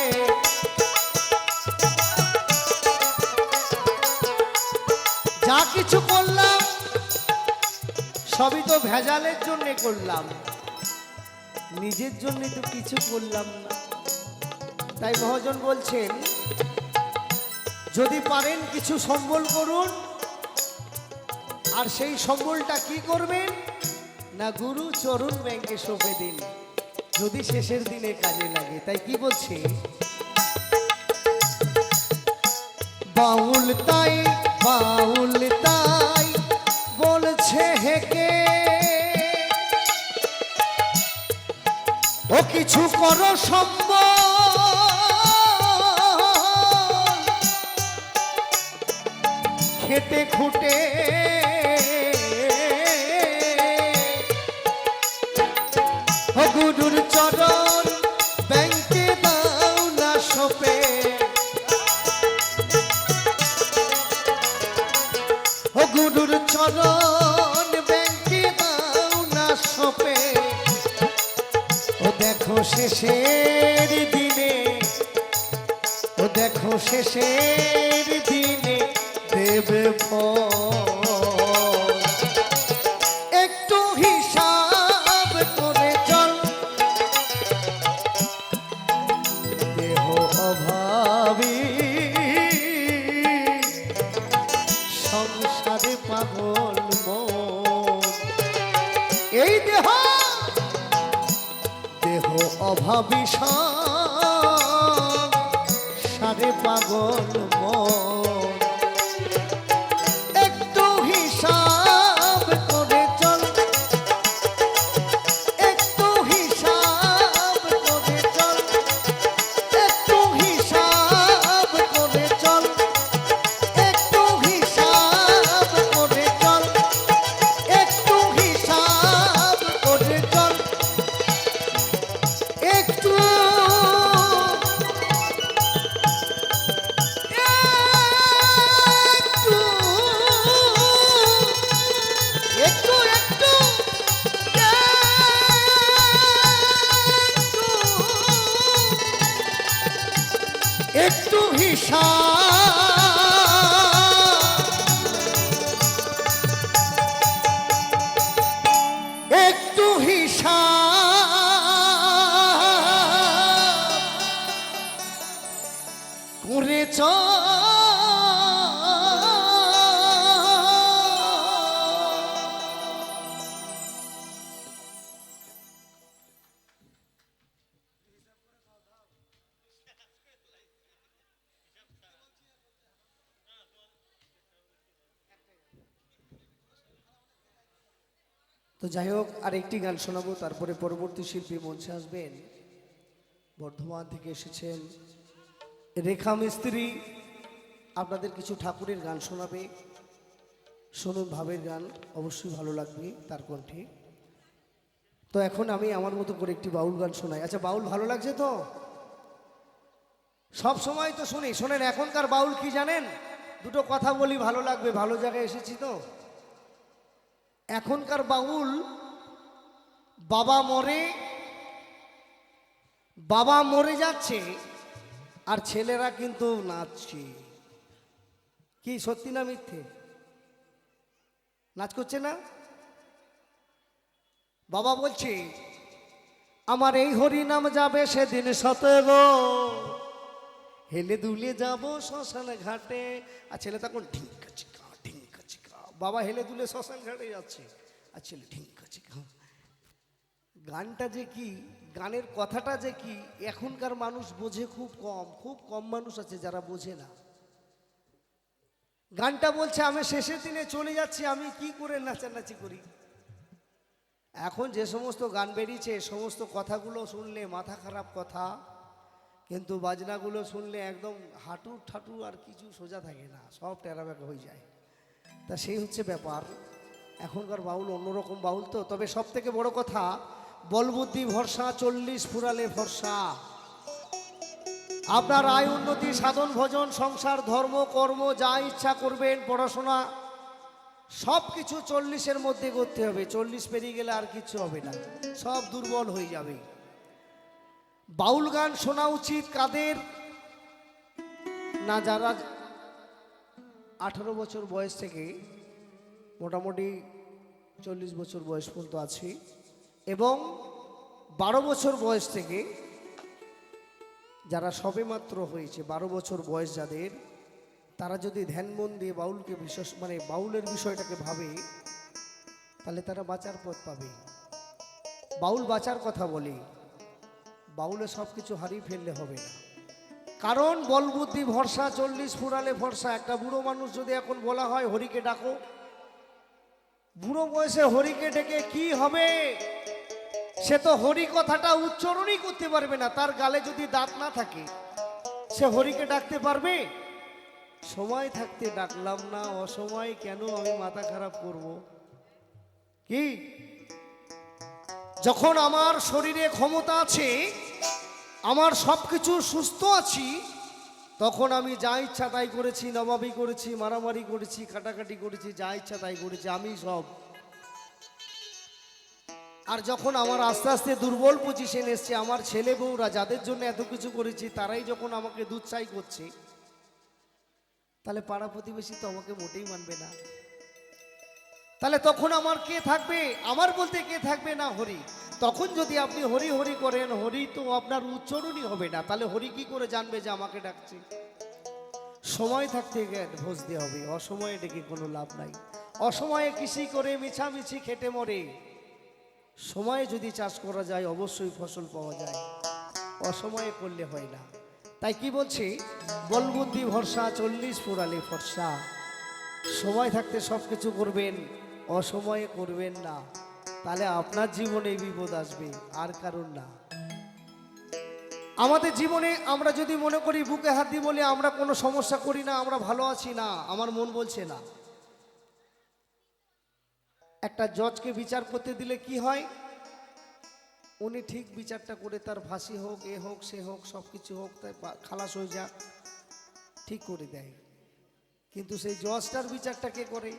যা কিছু করলাম সবই তো ভেজালের জন্য করলাম, নিজের জন্য তো কিছু করলাম না। তাই মহাজন বলছেন যদি পারেন কিছু সম্বল করুন, আর সেই সম্বলটা কি করবেন না গুরু চরণ ব্যাংকে সঁপে দিন, যদি শেষের দিনে কাজে লাগে। তাই কি বলছে বাউল তাই বলছে হেকে ও কিছু করো খেটে খুটে ও গুরুর চরণ ব্যাংকে দাও না সপে ও গুরুর চরণ ব্যাংকে দাও না সপে ও দেখো শেষের দিনে দেবে ফল একটু হিসাব করে চল দেহ অভাবী সংসারে পাগল মন এই দেহ অভাবী সংসারে পাগল মন একটু হিসাব করে চল একটু হিসাব করে চল একটু হিসাব করে চল একটু হিসাব করে চল একটু হিসাব করে চল একটু তো যাই হোক, আর একটি গান শোনাবো, তারপরে পরবর্তী শিল্পী মঞ্চে আসবেন। বর্ধমান থেকে এসেছেন রেখা মিস্ত্রি, আপনাদের কিছু ঠাকুরের গান শোনাবে। শুনুন, ভাবের গান, অবশ্যই ভালো লাগবে তার কণ্ঠে। তো এখন আমি আমার মতো করে একটি বাউল গান শোনাই। আচ্ছা, বাউল ভালো লাগছে তো? সব সময় তো শুনি। শোনেন, এখনকার বাউল কি জানেন? দুটো কথা বলি, ভালো লাগবে, ভালো জায়গায় এসেছি তো। এখনকার বাউল বাবা মরে যাচ্ছে আর ছেলেরা কিন্তু নাচছে। কি সত্যি না মিথ্যে? নাচ করছে না? বাবা বলছে, আমার এই হরি নাম যাবে সেদিন সতেরো, হেলে দুলে যাব শ্মশান ঘাটে। আর ছেলে তখন ঢিঙ্কা চিকা ঢিঙ্কা চিকা। বাবা হেলে দুলে শ্মশান ঘাটে যাচ্ছে আর ছেলে ঢিঙ্কা চিকা। গানটা যে কি, গানের কথাটা যে কি, এখনকার মানুষ বোঝে খুব কম মানুষ আছে যারা বোঝে না। গানটা বলছে, আমি শেষের দিনে চলে যাচ্ছি, আমি কি করে নাচানাচি করি। এখন যে সমস্ত গান বেরিয়েছে, সমস্ত কথাগুলো শুনলে মাথা খারাপ কথা, কিন্তু বাজনাগুলো শুনলে একদম হাঁটু ঠাটু আর কিছু সোজা থাকে না, সব টেরাবেকা হয়ে যায়। তা সেই হচ্ছে ব্যাপার। এখনকার বাউল অন্যরকম বাউল তো। তবে সব থেকে বড় কথা, বলবুদ্ধি ভরসা, 40 ফুরালে ভরসা। আপনার আয় উন্নতি, সাধন ভজন, সংসার, ধর্ম, কর্ম, যা ইচ্ছা করবেন, পড়াশোনা, সব কিছু 40-এর মধ্যে করতে হবে। 40 পেরিয়ে গেলে আর কিছু হবে না, সব দুর্বল হয়ে যাবে। বাউল গান শোনা উচিত কাদের না? যারা 18 বছর বয়স থেকে মোটামুটি 40 বছর বয়স পর্যন্ত আছে, এবং 12 বছর বয়স থেকে যারা সবেমাত্র হয়েছে, 12 বছর বয়স যাদের, তারা যদি ধ্যান মন দিয়ে বাউলকে বিশেষ বাউলের বিষয়টাকে ভাবে, তাহলে তারা বাঁচার পথ পাবে। বাউল বাঁচার কথা বলে, বাউলে সব কিছু হারিয়ে ফেললে হবে না। কারণ বলবুদ্ধি ভরসা, 40 ফুরালে ভরসা। একটা বুড়ো মানুষ যদি এখন বলা হয় হরিকে ডাকো, বুড়ো বয়সে হরিকে ডেকে কি হবে? সে তো হরি কথাটা উচ্চারণই করতে পারবে না। তার গালে যদি দাঁত না থাকে, সে হরিকে ডাকতে পারবে? সময় থাকতে ডাকলাম না, অসময় কেন আমি মাথা খারাপ করব? কি, যখন আমার শরীরে ক্ষমতা আছে, আমার সব কিছু সুস্থ আছি, তখন আমি যা ইচ্ছা তাই করেছি, নবাবি করেছি, মারামারি করেছি, কাটাকাটি করেছি, যা ইচ্ছা তাই করেছি, আমি সব। আর যখন আমার আস্তে আস্তে দুর্বল পজিশন এসছে, আমার ছেলে বউরা যাদের জন্য এত কিছু করেছি, তারাই যখন আমাকে দুধছাই করছে, তাহলে পাড়া প্রতিবেশী তো আমাকে মোটেই মানবে না। তাহলে তখন আমার কে থাকবে? আমার বলতে কে থাকবে? না হরি। তখন যদি আপনি হরি হরি করেন, হরি তো আপনার উচ্চারণই হবে না, তাহলে হরি কি করে জানবে যে আমাকে ডাকছে? সময় থাকতে ভজতে হবে, অসময়ে ডেকে কোনো লাভ নাই। অসময়ে কৃষি করে মিছামিছি খেটে মরে। সময়ে যদি চাষ করা যায়, অবশ্যই ফসল পাওয়া যায়, অসময়ে করলে হয় না। তাই কি বলছি, বলবুদ্ধি ভরসা, 40 ফুরালে ফর্সা। সময় থাকতে সব কিছু করবেন, অসময়ে করবেন না, তাহলে আপনার জীবনে বিপদ আসবে, আর কারণ না। আমাদের জীবনে আমরা যদি মনে করি বুকে হাত দিয়ে বলি আমরা কোনো সমস্যা করি না, আমরা ভালো আছি, না, আমার মন বলছে না। একটা জজকে বিচার করতে দিলে কি হয়? উনি ঠিক বিচারটা করে, তার ফাঁসি হোক, এ হোক, সে হোক, সব কিছু হোক, তাই খালাস হয়ে যাক, ঠিক করে দেয়। কিন্তু সেই জজটার বিচারটা কে করে?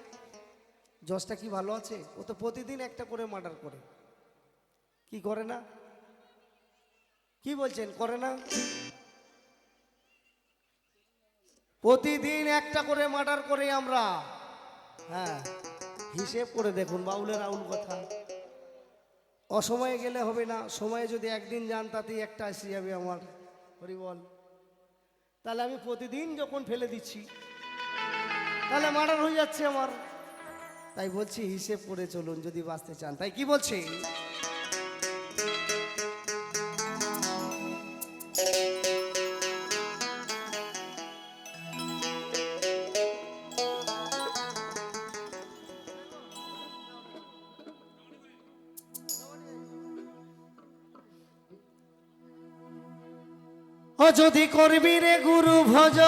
জজটা কি ভালো আছে? ও তো প্রতিদিন একটা করে মার্ডার করে। কি করে না? কি বলছেন, করে না? প্রতিদিন একটা করে মার্ডার করে আমরা। হ্যাঁ, হিসেব করে দেখুন, বাউলের আউল কথা। অসময়ে গেলে হবে না, সময়ে যদি একদিন যান, তাতেই একটা এসে যাবে আমার। হরি বল। তাহলে আমি প্রতিদিন যখন ফেলে দিচ্ছি, তাহলে মার্ডার হয়ে যাচ্ছে আমার। তাই বলছি, হিসেব করে চলুন যদি বাঁচতে চান। তাই কি বলছি, ও যদি করবি রে গুরু ভজ,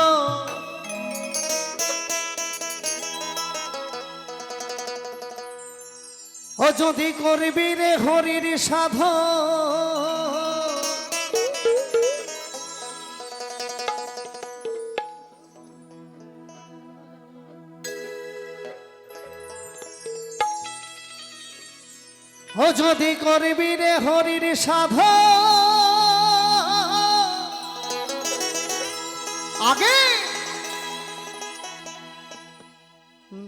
ও যদি করবি রে হরির সাধ, ও যদি করবি রে হরির সাধ, আগে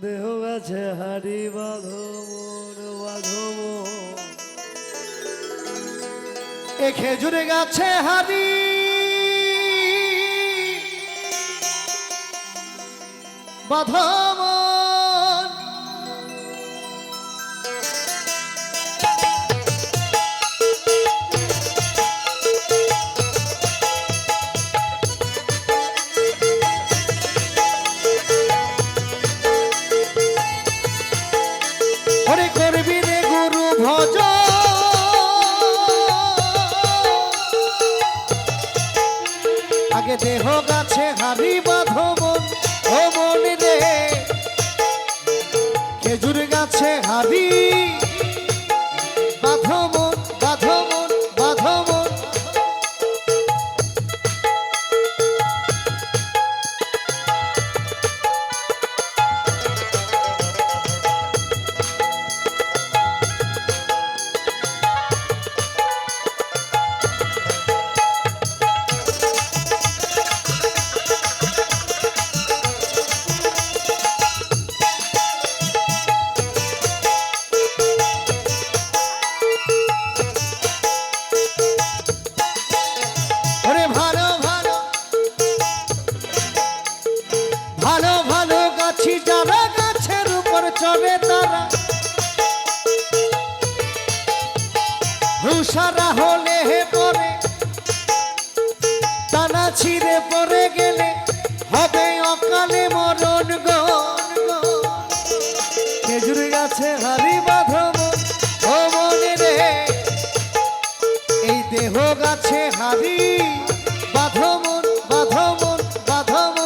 দেহ আছে হারি বাঁধব, এ খেজুর গাছে হারি বাঁধব, করবি রে গুরু ভজ, আগে দেহ গাছে হারি বাঁধব, ও মন রে খেজুর গাছে হারি বাঁধব, বাঁধব, বাঁধব। ভালো ভালো গাছি যারা গাছের উপর চড়ে তারা, হুসারা হলে হে পরে টানা ছিঁড়ে পড়ে গেলে হবে অকালে মরণ গো। খেজুর গাছে হারি বাঁধব, ও মনে রে এই দেহ গাছে হারি বাঁধব, বাঁধব, বাঁধব।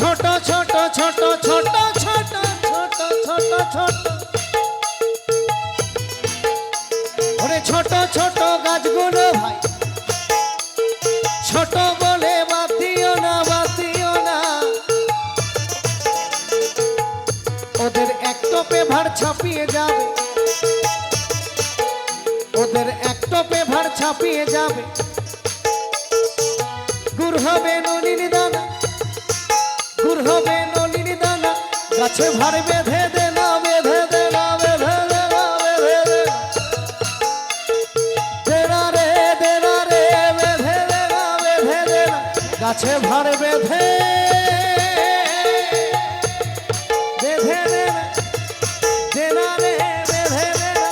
ছোট ছোট ছোট ছোট ছোট ছোট ছোট ছোট, ওরে ছোট ছোট গাছগুলো ভাই ছোট বলে বাদ দিও না, বাদ দিও না, ওদের এক টোপে ভার ছাপিয়ে যাবে, ওদের এক টোপে ভার ছাপিয়ে যাবে, গুড় হবে নলিন দানা, গুড় হবে নলিন দানা, গাছে ভার বেঁধে দে না, বেঁধে দে না, বেঁধে দে না, বেঁধে দে না রে, দে না রে, বেঁধে দে না, বেঁধে দে না, গাছে ভার বেঁধে বেঁধে দে না, দে না রে, বেঁধে দে না।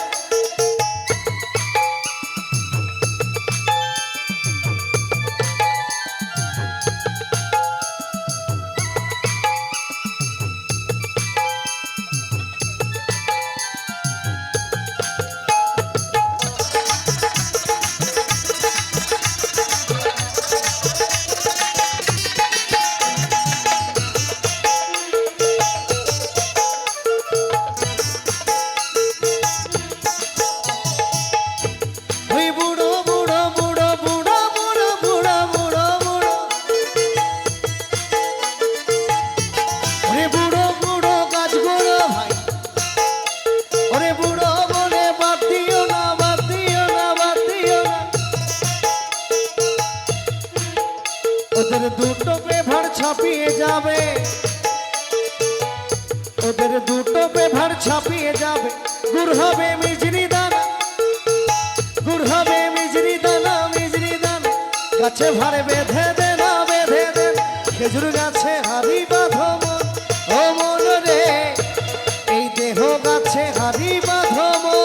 ওদের দুটো পেভার ছাপিয়ে যাবে, ওদের দুটো পেভার ছাপিয়ে যাবে, গুড় হবে মিজরি দানা, গুড় হবে মিজরি দানা, মিজরি দানা, গাছে ভারে বেঁধে দে না বেঁধে দেন খেজুর গাছে হারি বাঁধো মন ও মন রে এই দেহ গাছে হারি বাঁধো মন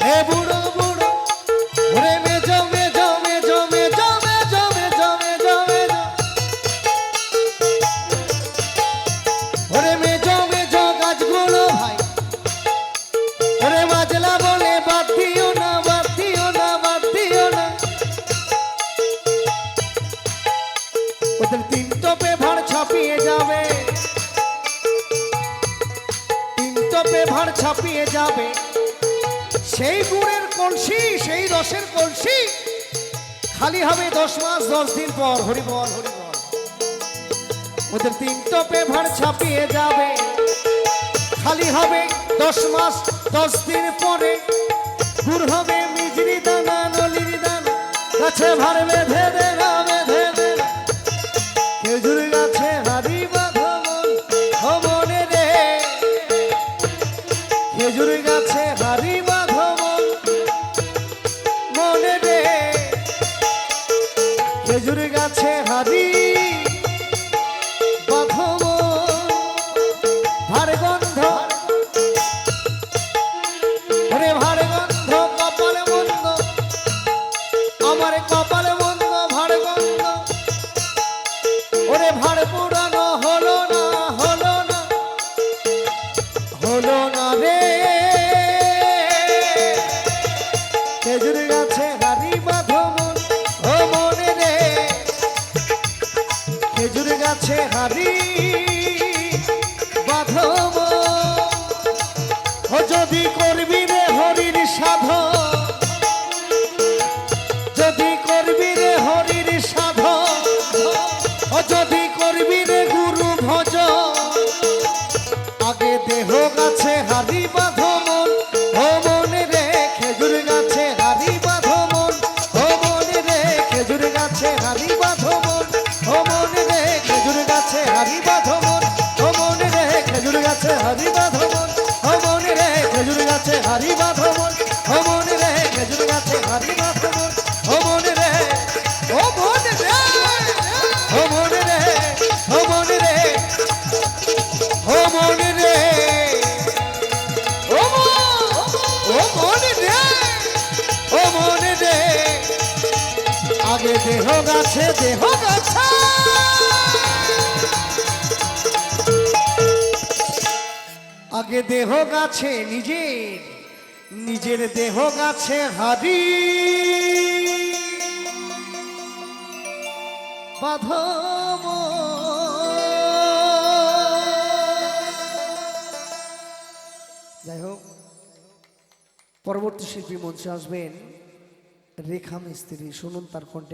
এ বুড়ো বুড়ো ওরে মেজো মেজো মেজো মেজো মেজো মেজো মেজো মেজো ওরে মেজো মেজো গাছগুলো ভাই ওরে মাজলা বলে বাদ দিও না বাদ দিও না বাদ দিও না ওদের তিন টপে ভাড় ছাপিয়ে যাবে তিন টপে ভাড় ছাপিয়ে যাবে সেই গুড়ের কলসি সেই রসের কলসি খালি হবে 10 মাস 10 দিন পর হরি বল হরি বল ওদের তিন টপে ভাড় ছাপিয়ে যাবে খালি হবে 10 মাস 10 দিন পরে গুড় হবে মিজরি দানা নলির দানা গাছে ভাড় বেঁধে দে না বেঁধে দে না খেজুর গাছে হারি বাঁধো মন ও মনে রে খেজুর গাছে হারি বাঁধো মন মনে রে খেজুর গাছে হারি বাঁধো মন ভাড় গন্ধ ওরে ভাড় গন্ধ কপালে মন্দ আমার কপালে মন্দ ভাড় গন্ধ ওরে ভাড় পুরানো হলো না হলো না হলো না রে খেজুর গাছে হারি বাঁধো মন ও মনে রে খেজুর গাছে হারি বাঁধো মন ও যদি করবি রে হরির সাধন যদি করবি রে হরির সাধন ও যদি করবি রে গুরু ভজন আগে দেহ গাছে হারি বাঁধো মন ও মনে রে খেজুর গাছে হারি বাঁধো মন ও মনে রে খেজুর গাছে হারি বাঁধো মন ও মনে রে খেজুর গাছে হারি বাঁধো মন ও মনে রে খেজুর গাছে হারি বাঁধো মন ও মনে রে খেজুর গাছে হারি বাঁধো মন ও মনে রে খেজুর গাছে হারি বাঁধো মন ও মনে রে ও মনে রে ও মনে রে ও মনে রে ও মনে রে ও মনে রে ও মনে রে আগে দেহ গাছে আগে দেহ গাছে নিজের দেহ গাছে হারি বাঁধো যাই হোক পরবর্তী শিল্পী মঞ্চে আসবেন রেখা মিস্ত্রি শুনুন তার কণ্ঠে